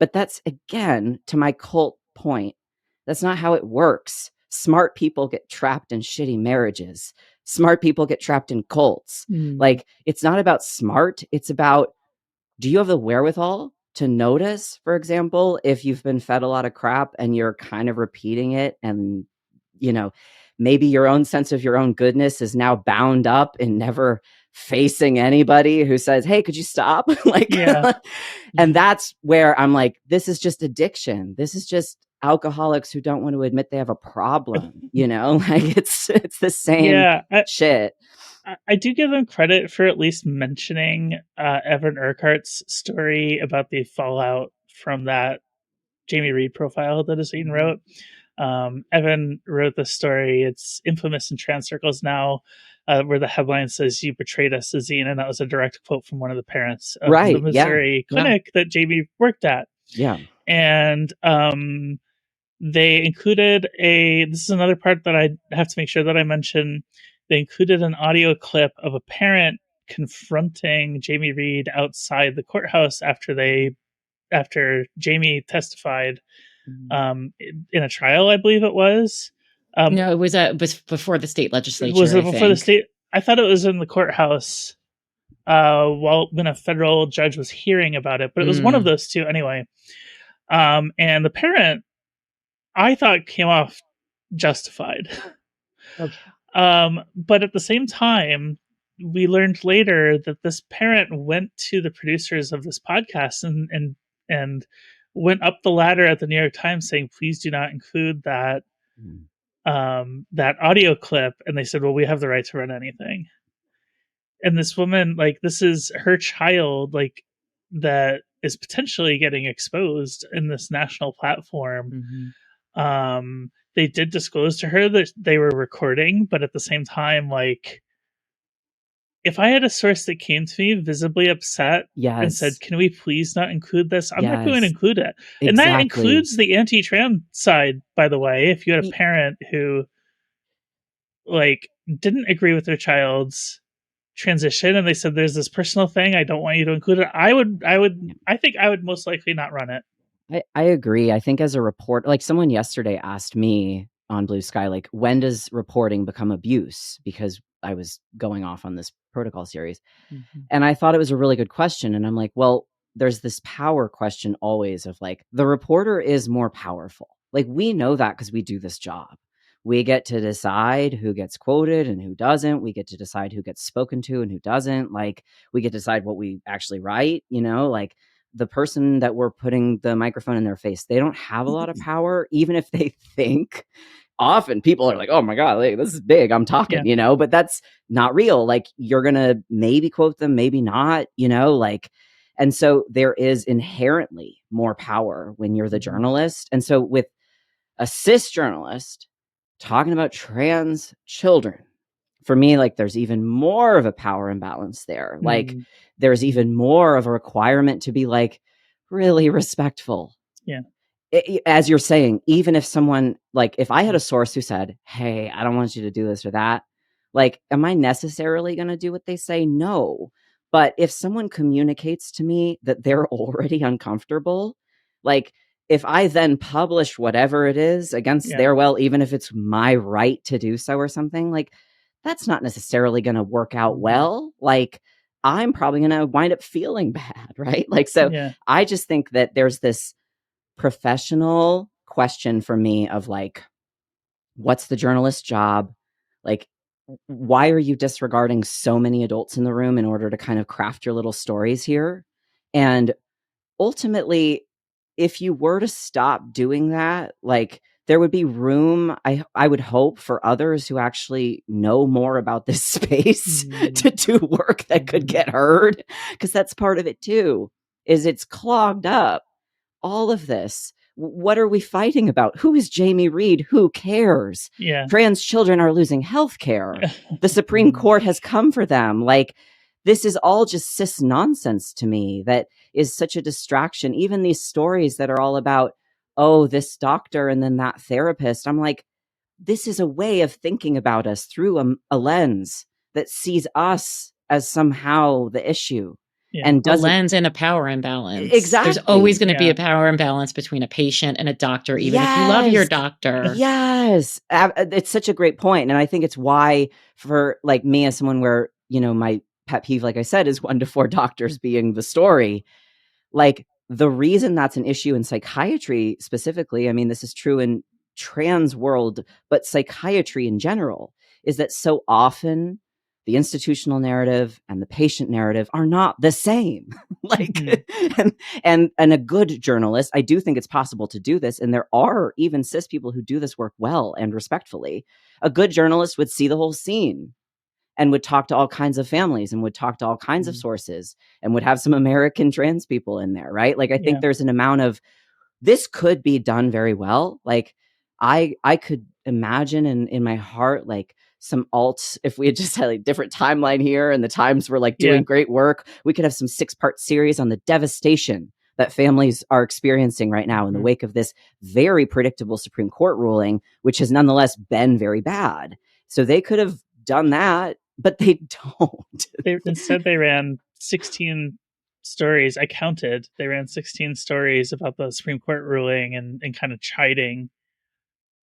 But that's, again, to my cult point, that's not how it works. Smart people get trapped in shitty marriages. Smart people get trapped in cults. Like, it's not about smart. It's about, do you have the wherewithal to notice, for example, if you've been fed a lot of crap and you're kind of repeating it, and, you know, maybe your own sense of your own goodness is now bound up in never facing anybody who says, hey, could you stop? Like, and that's where I'm like, this is just addiction. This is just alcoholics who don't want to admit they have a problem, you know, like it's the same shit. I do give them credit for at least mentioning Evan Urquhart's story about the fallout from that Jamie Reed profile that Azine wrote. Evan wrote this story. It's infamous in trans circles now, where the headline says, "You betrayed us, Azine," and that was a direct quote from one of the parents of the Missouri clinic that Jamie worked at. And they included this is another part that I have to make sure that I mention. They included an audio clip of a parent confronting Jamie Reed outside the courthouse after Jamie testified in a trial, I believe it was. No, it was before the state legislature. Was it before the state? I thought it was in the courthouse when a federal judge was hearing about it, but it was one of those two anyway. And the parent, I thought, came off justified. Okay. But at the same time, we learned later that this parent went to the producers of this podcast and went up the ladder at the New York Times saying, please do not include that that audio clip. And they said, well, we have the right to run anything. And this woman, like, this is her child, like, that is potentially getting exposed in this national platform. They did disclose to her that they were recording, but at the same time, like, if I had a source that came to me visibly upset and said, can we please not include this? I'm not going to include it. Exactly. And that includes the anti-trans side, by the way. If you had a parent who, like, didn't agree with their child's transition and they said, there's this personal thing, I don't want you to include it, I think I would most likely not run it. I agree. I think as a report, like someone yesterday asked me on Blue Sky, like, when does reporting become abuse? Because I was going off on this protocol series. And I thought it was a really good question. And I'm like, well, there's this power question always of like, the reporter is more powerful. Like, we know that because we do this job. We get to decide who gets quoted and who doesn't. We get to decide who gets spoken to and who doesn't. Like, we get to decide what we actually write, you know, like, the person that we're putting the microphone in their face, they don't have a lot of power, even if they think often people are like, oh my God, like, this is big. I'm talking, but that's not real. Like, you're going to maybe quote them, maybe not, like, and so there is inherently more power when you're the journalist. And so with a cis journalist talking about trans children, for me, like, there's even more of a power imbalance there. Like, there's even more of a requirement to be like really respectful. Yeah. As you're saying, even if someone, like, if I had a source who said, hey, I don't want you to do this or that, like, am I necessarily going to do what they say? No. But if someone communicates to me that they're already uncomfortable, like, if I then publish whatever it is against their will, even if it's my right to do so or something, like, that's not necessarily going to work out well. Like, I'm probably going to wind up feeling bad, right? Like, so I just think that there's this professional question for me of like, what's the journalist's job? Like, why are you disregarding so many adults in the room in order to kind of craft your little stories here? And ultimately, if you were to stop doing that, like, there would be room, I would hope, for others who actually know more about this space to do work that could get heard, because that's part of it too, is it's clogged up. All of this. What are we fighting about? Who is Jamie Reed? Who cares? Yeah. Trans children are losing health care. The Supreme Court has come for them. Like, this is all just cis nonsense to me that is such a distraction. Even these stories that are all about, oh, this doctor and then that therapist. I'm like, this is a way of thinking about us through a lens that sees us as somehow the issue. And a lens and a power imbalance. Exactly. There's always going to be a power imbalance between a patient and a doctor, even if you love your doctor. Yes. It's such a great point. And I think it's why, for like me as someone where, my pet peeve, like I said, is 1 to 4 doctors being the story. Like, the reason that's an issue in psychiatry specifically, I mean, this is true in trans world, but psychiatry in general, is that so often the institutional narrative and the patient narrative are not the same. Like, and a good journalist, I do think it's possible to do this. And there are even cis people who do this work well and respectfully. A good journalist would see the whole scene and would talk to all kinds of families and would talk to all kinds of sources and would have some American trans people in there, right? Like, I think there's an amount of, this could be done very well. Like, I could imagine in my heart, like, some alts, if we had just had a different timeline here and the Times were like doing great work, we could have some 6-part series on the devastation that families are experiencing right now in the wake of this very predictable Supreme Court ruling, which has nonetheless been very bad. So they could have done that, but they don't. Instead, they ran 16 stories. I counted. They ran 16 stories about the Supreme Court ruling and kind of chiding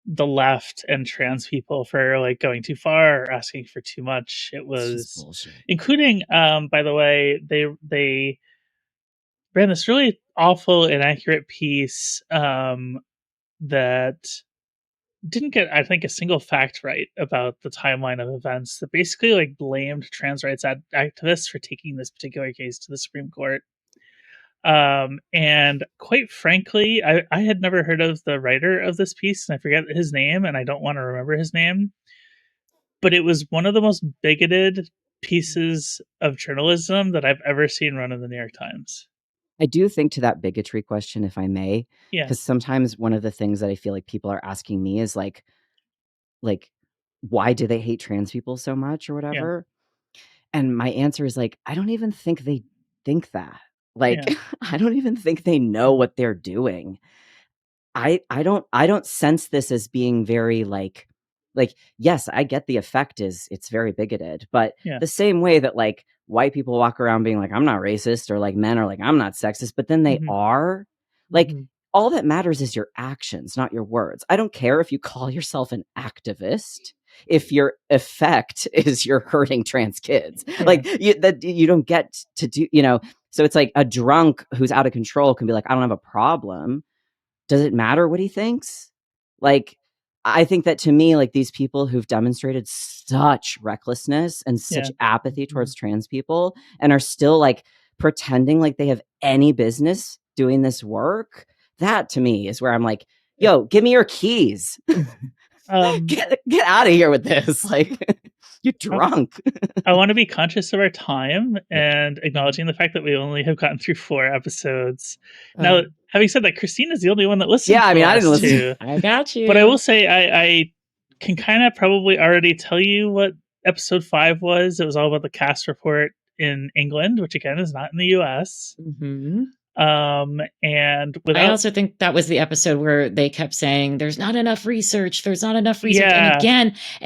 the left and trans people for like going too far or asking for too much. It was including, by the way, they ran this really awful, inaccurate piece that didn't get, I think, a single fact right about the timeline of events, that basically like blamed trans rights activists for taking this particular case to the Supreme Court. And quite frankly, I had never heard of the writer of this piece, and I forget his name, and I don't want to remember his name. But it was one of the most bigoted pieces of journalism that I've ever seen run in the New York Times. I do think, to that bigotry question, if I may, because sometimes one of the things that I feel like people are asking me is like, why do they hate trans people so much or whatever? And my answer is like, I don't even think they think that. Like, I don't even think they know what they're doing. I don't sense this as being very like, yes, I get the effect is it's very bigoted, but the same way that like white people walk around being like, I'm not racist, or like men are like, I'm not sexist, but then they are. Like, all that matters is your actions, not your words. I don't care if you call yourself an activist if your effect is you're hurting trans kids. Like, you don't get to do, so it's like a drunk who's out of control can be like, I don't have a problem. Does it matter what he thinks? Like, I think that, to me, like, these people who've demonstrated such recklessness and such apathy towards trans people and are still like pretending like they have any business doing this work, that to me is where I'm like, yo, give me your keys. Get out of here with this. Like, you're drunk. I want to be conscious of our time and acknowledging the fact that we only have gotten through 4 episodes. Now, having said that, Christina's the only one that listened to the I didn't listen. two. I got you. But I will say I can kind of probably already tell you what episode 5 was. It was all about the cast report in England, which again is not in the US. Mm-hmm. And I also think that was the episode where they kept saying there's not enough research, and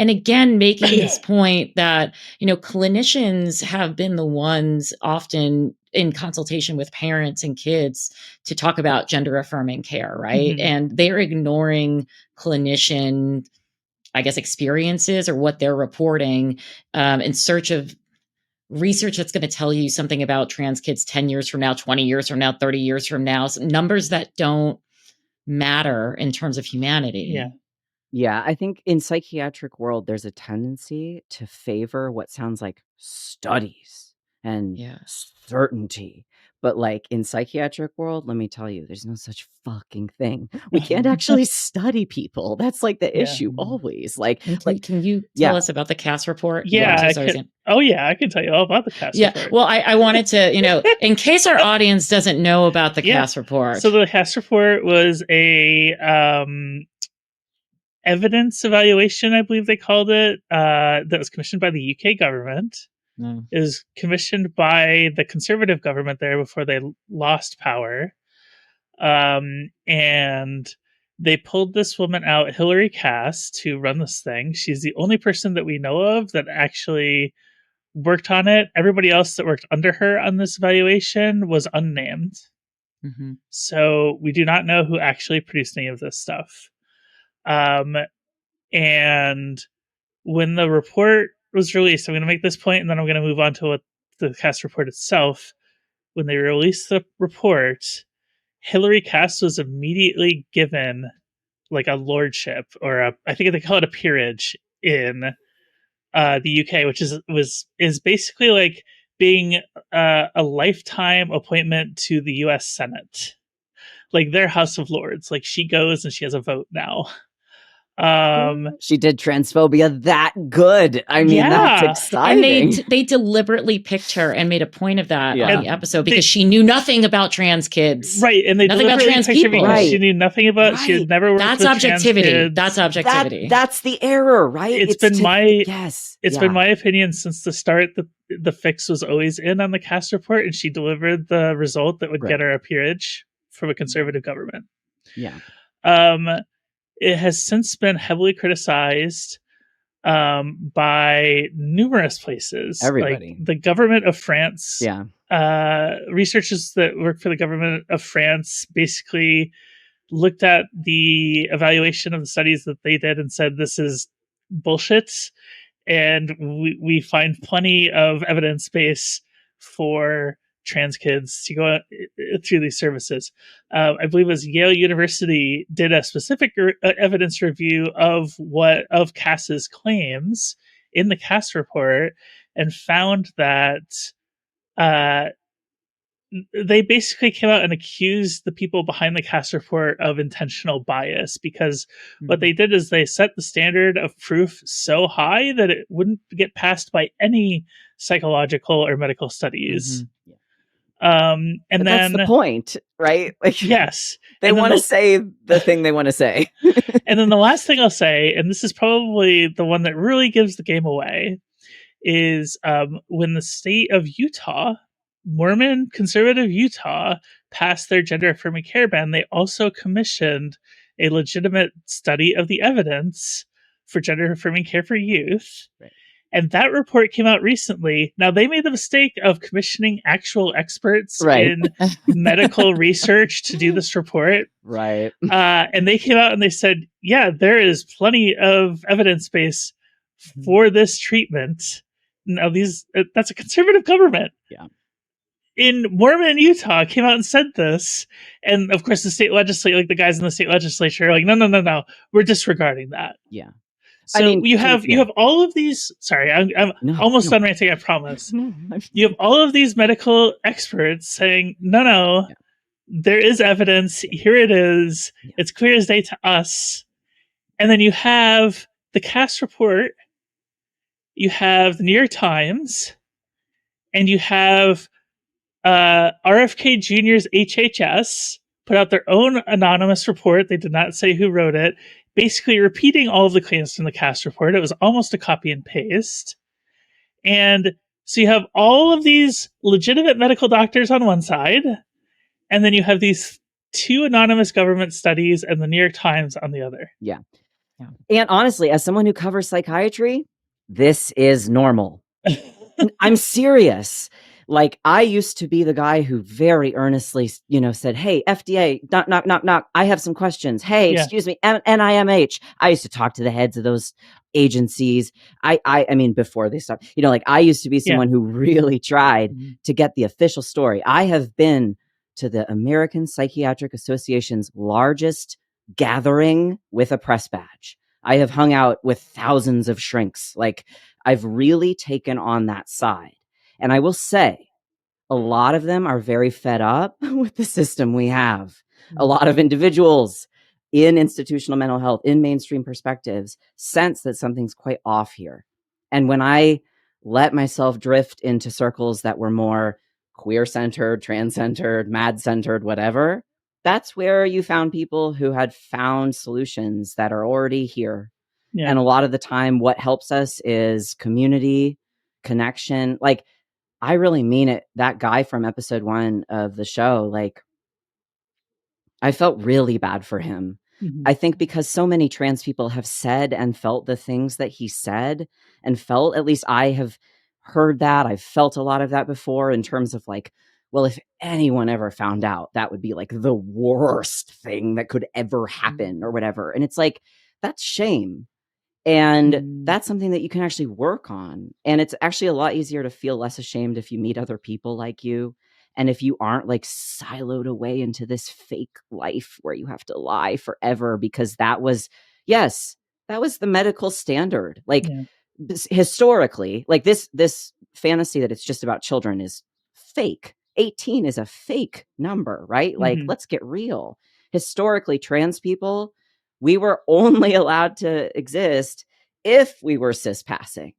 again making this point that, you know, clinicians have been the ones often in consultation with parents and kids to talk about gender affirming care, right? Mm-hmm. And they're ignoring clinician, I guess, experiences or what they're reporting in search of research that's going to tell you something about trans kids 10 years from now, 20 years from now, 30 years from now, numbers that don't matter in terms of humanity. Yeah, I think in psychiatric world, there's a tendency to favor what sounds like studies and certainty. But like in psychiatric world, let me tell you, there's no such fucking thing. We can't actually study people. That's like the issue always. Like, can you tell us about the cast report? I can tell you all about the cast report. Well, I wanted to, you know, in case our audience doesn't know about the cast report. So the cast report was a evidence evaluation, I believe they called it, that was commissioned by the UK government. It was commissioned by the Conservative government there before they lost power. And they pulled this woman out, Hillary Cass, to run this thing. She's the only person that we know of that actually worked on it. Everybody else that worked under her on this evaluation was unnamed. Mm-hmm. So we do not know who actually produced any of this stuff. And when the report was released, I'm going to make this point and then I'm going to move on to what the cast report itself. When they released the report, Hillary Cass was immediately given like a lordship, or I think they call it a peerage in the UK, which is basically like being a lifetime appointment to the US Senate, like their House of Lords. Like she goes and she has a vote now. She did transphobia that good. I mean, that's exciting. And they deliberately picked her and made a point of that on the episode because she knew nothing about trans kids. Right. And they nothing about trans people. Right. She knew nothing about, she had never worked with objectivity. Trans kids. That's objectivity. That's the error, right? It's been my opinion since the start that the fix was always in on the cast report, and she delivered the result that would get her a peerage from a conservative government. Yeah. It has since been heavily criticized by numerous places. Everybody. Like the government of France. Yeah. Researchers that work for the government of France basically looked at the evaluation of the studies that they did and said, this is bullshit. And we find plenty of evidence base for trans kids to go through these services. I believe it was Yale University did a specific evidence review of Cass's claims in the Cass report and found that they basically came out and accused the people behind the Cass report of intentional bias, because what they did is they set the standard of proof so high that it wouldn't get passed by any psychological or medical studies. Mm-hmm. And but then that's the point, right? Like, yes, they want to say the thing they want to say. And then the last thing I'll say, and this is probably the one that really gives the game away, is when the state of Utah, Mormon conservative Utah, passed their gender affirming care ban, they also commissioned a legitimate study of the evidence for gender affirming care for youth. Right. And that report came out recently. Now, they made the mistake of commissioning actual experts in medical research to do this report. Right. And they came out and they said, yeah, there is plenty of evidence base for this treatment. Now, that's a conservative government. Yeah. In Mormon Utah came out and said this. And of course, the state legislature, like the guys in the state legislature are like, no, we're disregarding that. Yeah. So you have all of these. Sorry, I'm almost done ranting. I promise. You have all of these medical experts saying, "No, there is evidence. Here it is. It's clear as day to us." And then you have the cast report, you have the New York Times, and you have RFK Jr.'s HHS put out their own anonymous report. They did not say who wrote it, basically repeating all of the claims from the cast report. It was almost a copy and paste. And so you have all of these legitimate medical doctors on one side, and then you have these two anonymous government studies and the New York Times on the other. Yeah. And honestly, as someone who covers psychiatry, this is normal. I'm serious. Like, I used to be the guy who very earnestly, said, "Hey, FDA, knock, knock, knock, knock. I have some questions. Hey, Yeah. excuse me, NIMH." I used to talk to the heads of those agencies. I mean, before they stopped, I used to be someone who really tried to get the official story. I have been to the American Psychiatric Association's largest gathering with a press badge. I have hung out with thousands of shrinks. Like, I've really taken on that side. And I will say, a lot of them are very fed up with the system we have. A lot of individuals in institutional mental health, in mainstream perspectives, sense that something's quite off here. And when I let myself drift into circles that were more queer-centered, trans-centered, mad-centered, whatever, that's where you found people who had found solutions that are already here. Yeah. And a lot of the time, what helps us is community, connection. Like, I really mean it. That guy from episode 1 of the show, like, I felt really bad for him. I think because so many trans people have said and felt the things that he said and felt, at least I have heard that. I've felt a lot of that before in terms of like, well, if anyone ever found out, that would be like the worst thing that could ever happen or whatever. And it's like, that's shame. And that's something that you can actually work on. And it's actually a lot easier to feel less ashamed if you meet other people like you. And if you aren't like siloed away into this fake life where you have to lie forever, because that was the medical standard. Like, historically, like this fantasy that it's just about children is fake. 18 is a fake number, right? Like, let's get real. Historically, trans people, we were only allowed to exist if we were cis passing,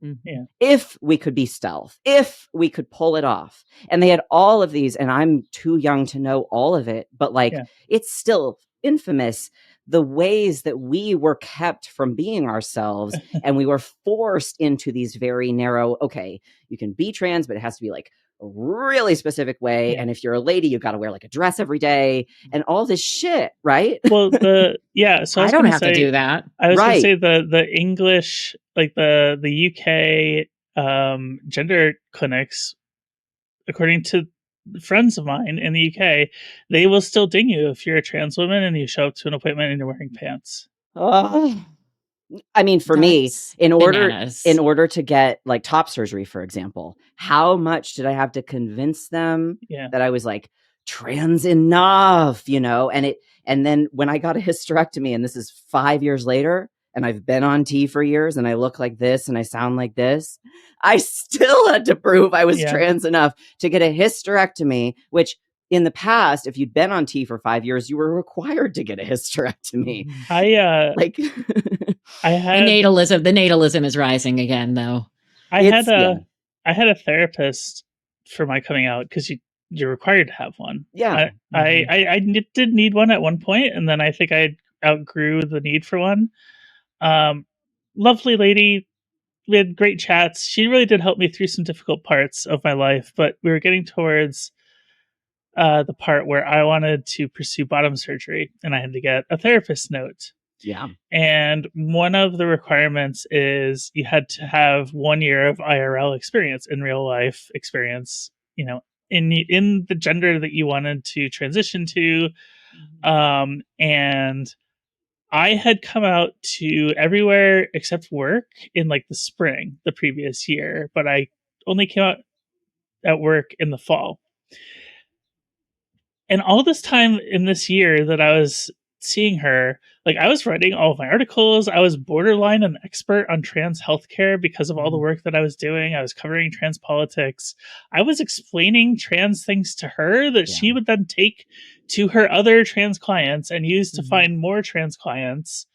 if we could be stealth, if we could pull it off. And they had all of these, and I'm too young to know all of it, but like, it's still infamous, the ways that we were kept from being ourselves. And we were forced into these very narrow, okay, you can be trans, but it has to be like a really specific way. And if you're a lady, you've got to wear like a dress every day and all this shit, right? Well, so I don't have to do that. I was gonna say the English, like the UK gender clinics, according to friends of mine in the UK, they will still ding you if you're a trans woman and you show up to an appointment and you're wearing pants. I mean, for me, in bananas. order to get like top surgery, for example, how much did I have to convince them that I was like trans enough, and then when I got a hysterectomy, and this is 5 years later, and I've been on T for years, and I look like this and I sound like this, I still had to prove I was trans enough to get a hysterectomy, which in the past, if you'd been on T for 5 years, you were required to get a hysterectomy. I had the natalism is rising again, though. I had a therapist for my coming out, because you're required to have one. I did need one at one point, and then I think I outgrew the need for one. Lovely lady. We had great chats. She really did help me through some difficult parts of my life, but we were getting towards the part where I wanted to pursue bottom surgery, and I had to get a therapist note. Yeah. And one of the requirements is you had to have 1 year of IRL experience, in real life experience, in the gender that you wanted to transition to. And I had come out to everywhere except work in like the spring the previous year, but I only came out at work in the fall. And all this time in this year that I was seeing her, like, I was writing all of my articles. I was borderline an expert on trans healthcare because of all the work that I was doing. I was covering trans politics. I was explaining trans things to her that she would then take to her other trans clients and use to find more trans clients.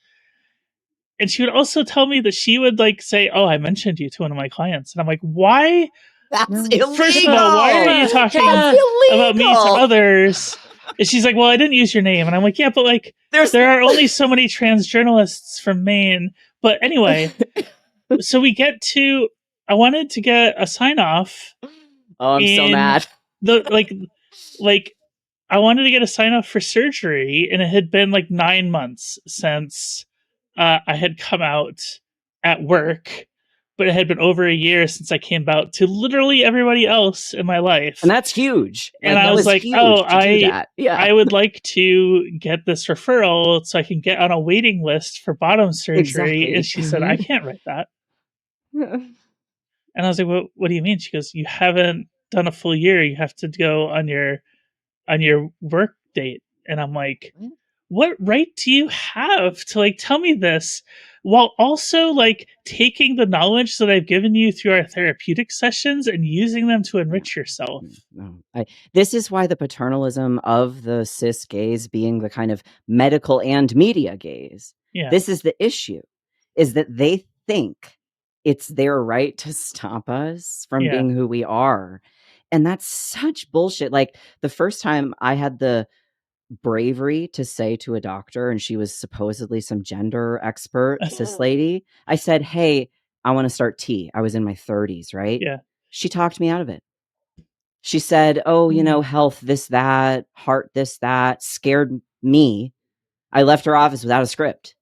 And she would also tell me that she would like say, "Oh, I mentioned you to one of my clients," and I'm like, "Why? That's illegal. First of all, why are you talking That's about me to illegal. others?" And she's like, "Well, I didn't use your name," and I'm like, "Yeah, but like, there are only so many trans journalists from Maine." But anyway, so we get to. I wanted to get a sign off. Oh, I'm so mad. Like I wanted to get a sign off for surgery, and it had been like 9 months since I had come out at work, but it had been over a year since I came out to literally everybody else in my life. And that's huge. And I was like, "Oh, Yeah. I would like to get this referral so I can get on a waiting list for bottom surgery." Exactly. And she said, "I can't write that." And I was like, what do you mean?" She goes, "You haven't done a full year. You have to go on your work date." And I'm like, what right do you have to like tell me this while also like taking the knowledge that I've given you through our therapeutic sessions and using them to enrich yourself? No. This is why the paternalism of the cis gays being the kind of medical and media gays. Yeah. This is the issue, is that they think it's their right to stop us from being who we are. And that's such bullshit. Like the first time I had the bravery to say to a doctor, and she was supposedly some gender expert, cis lady, I said, "Hey, I want to start T." I was in my 30s, right? Yeah. She talked me out of it. She said, "Oh, health, this, that, heart, this, that," scared me. I left her office without a script.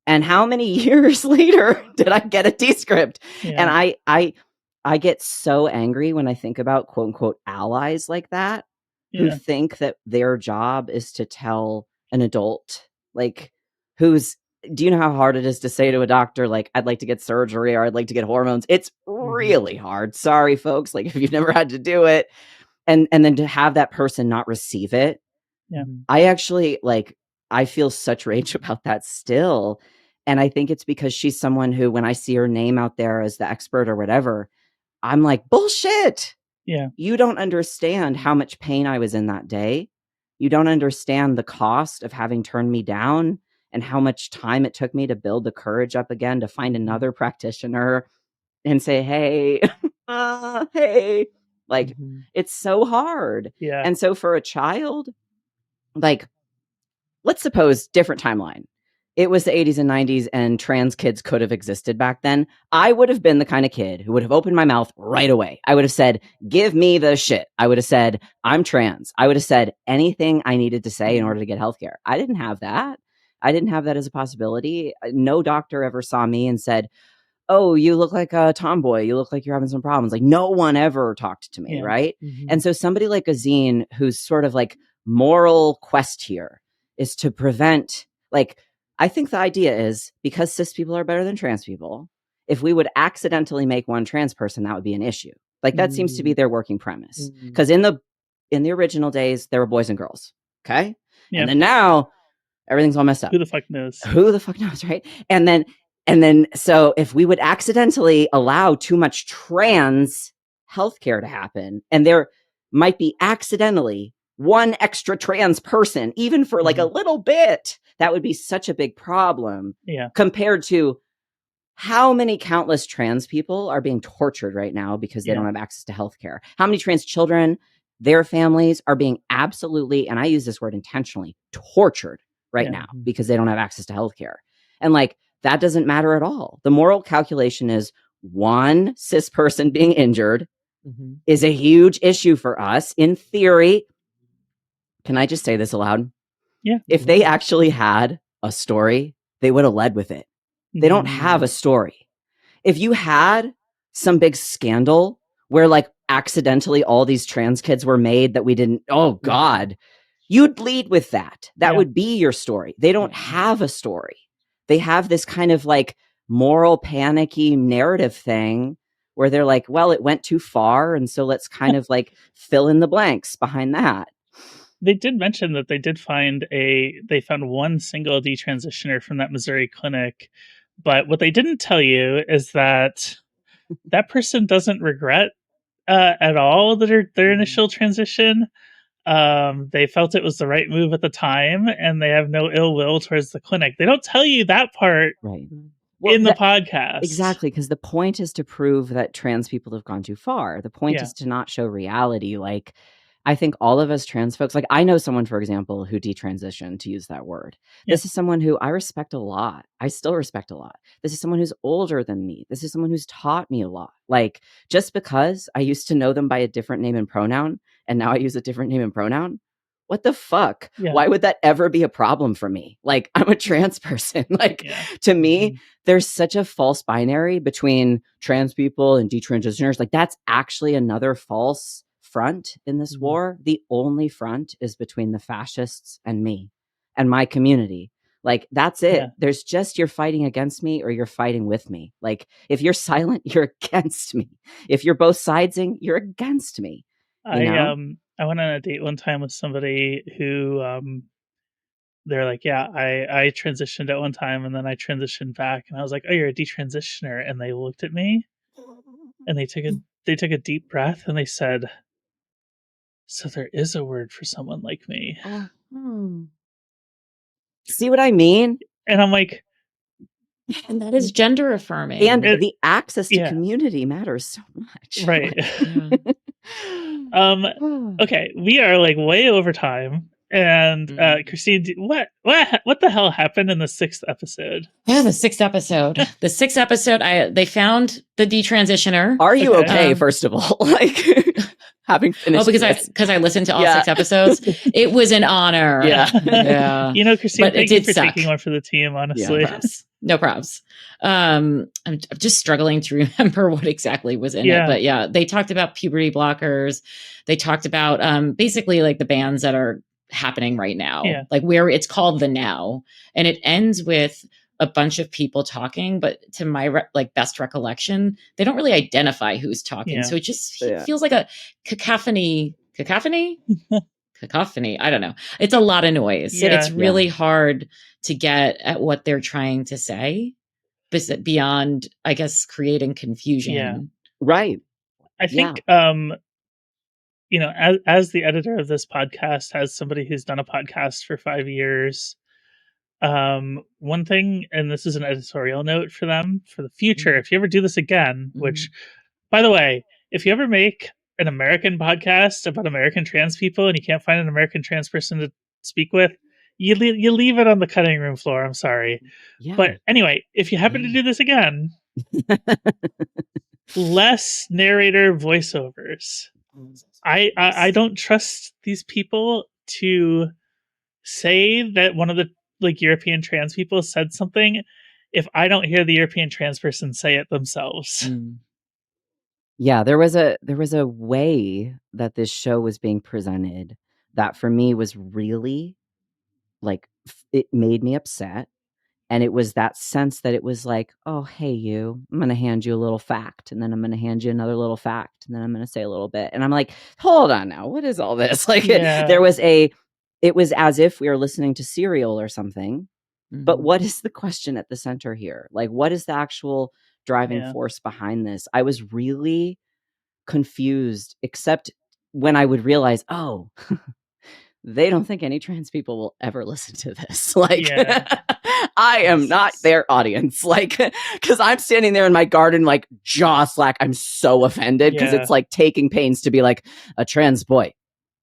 And how many years later did I get a T script? Yeah. And I get so angry when I think about quote unquote allies like that who think that their job is to tell an adult, like, do you know how hard it is to say to a doctor, like, "I'd like to get surgery," or "I'd like to get hormones"? It's really hard. Sorry, folks. Like, if you've never had to do it, and then to have that person not receive it. Yeah. I actually I feel such rage about that still. And I think it's because she's someone who, when I see her name out there as the expert or whatever, I'm like, bullshit. Yeah. You don't understand how much pain I was in that day. You don't understand the cost of having turned me down and how much time it took me to build the courage up again to find another practitioner and say, "Hey, hey." Like, it's so hard. Yeah. And so for a child, like, let's suppose different timeline. It was the 80s and 90s and trans kids could have existed back then. I would have been the kind of kid who would have opened my mouth right away. I would have said, "Give me the shit." I would have said, "I'm trans." I would have said anything I needed to say in order to get healthcare. I didn't have that. I didn't have that as a possibility. No doctor ever saw me and said, "Oh, you look like a tomboy. You look like you're having some problems." Like, no one ever talked to me, right? And so somebody like Azine, who's sort of like moral quest here, is to prevent, like, I think the idea is, because cis people are better than trans people, if we would accidentally make one trans person, that would be an issue. Like, that seems to be their working premise. Because in the original days, there were boys and girls. Okay. Yeah. And then now everything's all messed up. Who the fuck knows? Who the fuck knows, right? And then, so if we would accidentally allow too much trans healthcare to happen, and there might be accidentally one extra trans person, even for like a little bit, that would be such a big problem. Yeah. Compared to how many countless trans people are being tortured right now because they don't have access to healthcare. How many trans children, their families are being absolutely, and I use this word intentionally, tortured right now because they don't have access to healthcare. And like, that doesn't matter at all. The moral calculation is one cis person being injured is a huge issue for us. In theory, can I just say this aloud? Yeah. If they actually had a story, they would have led with it. They don't have a story. If you had some big scandal where like accidentally all these trans kids were made that we didn't, oh God, you'd lead with that. That would be your story. They don't have a story. They have this kind of like moral panicky narrative thing where they're like, well, it went too far. And so let's kind of like fill in the blanks behind that. They did mention that they found one single detransitioner from that Missouri clinic. But what they didn't tell you is that that person doesn't regret at all their initial transition. They felt it was the right move at the time, and they have no ill will towards the clinic. They don't tell you that part Right. in the podcast. Exactly, because the point is to prove that trans people have gone too far. The point Yeah. is to not show reality. Like, I think all of us trans folks, like I know someone, for example, who detransitioned, to use that word. Yeah. This is someone who I respect a lot. I still respect a lot. This is someone who's older than me. This is someone who's taught me a lot. Like, just because I used to know them by a different name and pronoun, and now I use a different name and pronoun, what the fuck? Yeah. Why would that ever be a problem for me? Like, I'm a trans person. Like, Yeah. to me, there's such a false binary between trans people and detransitioners. Like, that's actually another false front in this war. The only front is between the fascists and me and my community. Like, that's it. Yeah. There's just, you're fighting against me or you're fighting with me. Like, if you're silent, you're against me. If you're both sidesing, you're against me. You know? I went on a date one time with somebody who they're like, yeah, I transitioned at one time and then I transitioned back, and I was like, oh, you're a detransitioner, and they looked at me and they took a deep breath and they said, so there is a word for someone like me. See what I mean? And I'm like, and that is gender affirming. And the access to community matters so much. Right. Yeah. Okay, we are like way over time. And Christine, what the hell happened in the 6th episode? Yeah, the 6th episode. The 6th episode, they found the detransitioner. Are you okay, first of all? Like, having finished because I listened to all 6 episodes. It was an honor. Yeah. You know, Christine, but thank you for taking one for the team, honestly. Yeah, no props. I'm just struggling to remember what exactly was in it. But yeah, they talked about puberty blockers. They talked about basically like the bans that are happening right now, like where it's called the now, and it ends with a bunch of people talking, but to my best recollection, they don't really identify who's talking. So it just feels like a cacophony. I don't know. It's a lot of noise. And it's really hard to get at what they're trying to say beyond, I guess, creating confusion. Yeah. Right. I think, you know, as the editor of this podcast, as somebody who's done a podcast for 5 years, one thing, and this is an editorial note for them for the future, if you ever do this again, which, by the way, if you ever make an American podcast about American trans people and you can't find an American trans person to speak with, you leave it on the cutting room floor. I'm sorry. But anyway, if you happen to do this again, less narrator voiceovers. I don't trust these people to say that one of the European trans people said something if I don't hear the European trans person say it themselves. Yeah, there was a way that this show was being presented that for me was really it made me upset. And it was that sense that it was like, oh, hey, I'm going to hand you a little fact, and then I'm going to hand you another little fact, and then I'm going to say a little bit. And I'm like, hold on now. What is all this? Like, it was as if we were listening to Serial or something. But what is the question at the center here? Like, what is the actual driving force behind this? I was really confused, except when I would realize, oh, they don't think any trans people will ever listen to this. Like, I am not their audience. Like, because I'm standing there in my garden, like jaw slack. I'm so offended because it's like taking pains to be like a trans boy,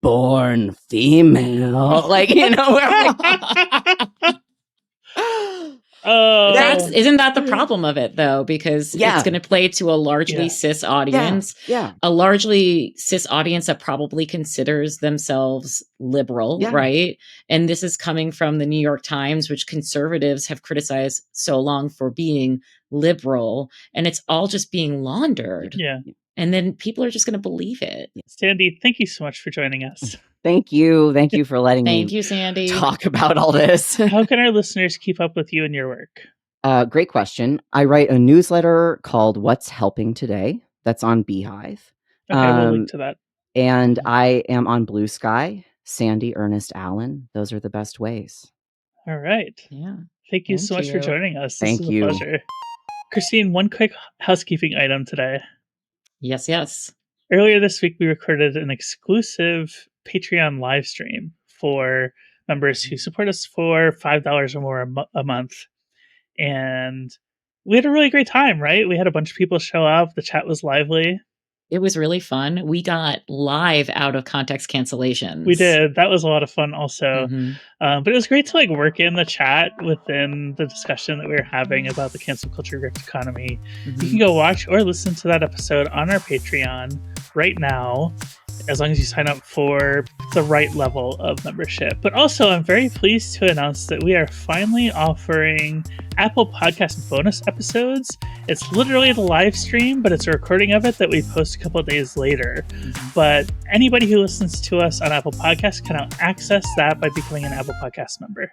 born female. Like, you know, where I'm like, isn't that the problem of it though? Because it's going to play to a largely cis audience. A largely cis audience that probably considers themselves liberal, right? And this is coming from the New York Times, which conservatives have criticized so long for being liberal, and it's all just being laundered. And then people are just going to believe it. Sandy, thank you so much for joining us. Thank you for letting me. Thank you, Sandy. Talk about all this. How can our listeners keep up with you and your work? Great question. I write a newsletter called What's Helping Today. That's on Beehive. Okay, we'll link to that. And I am on Blue Sky, Sandy Ernest Allen. Those are the best ways. All right. Yeah. Thank you so much for joining us. Thank you. A pleasure. Christine, one quick housekeeping item today. Yes. Earlier this week, we recorded an exclusive Patreon live stream for members who support us for $5 or more a month. And we had a really great time, right? We had a bunch of people show up. The chat was lively. It was really fun. We got live out of context cancellations. We did. That was a lot of fun also. Mhm. But it was great to work in the chat within the discussion that we were having about the cancel culture economy. You can go watch or listen to that episode on our Patreon right now, as long as you sign up for the right level of membership. But also, I'm very pleased to announce that we are finally offering Apple Podcast bonus episodes. It's literally the live stream, but it's a recording of it that we post a couple of days later. But anybody who listens to us on Apple Podcasts can now access that by becoming an Apple Podcast member.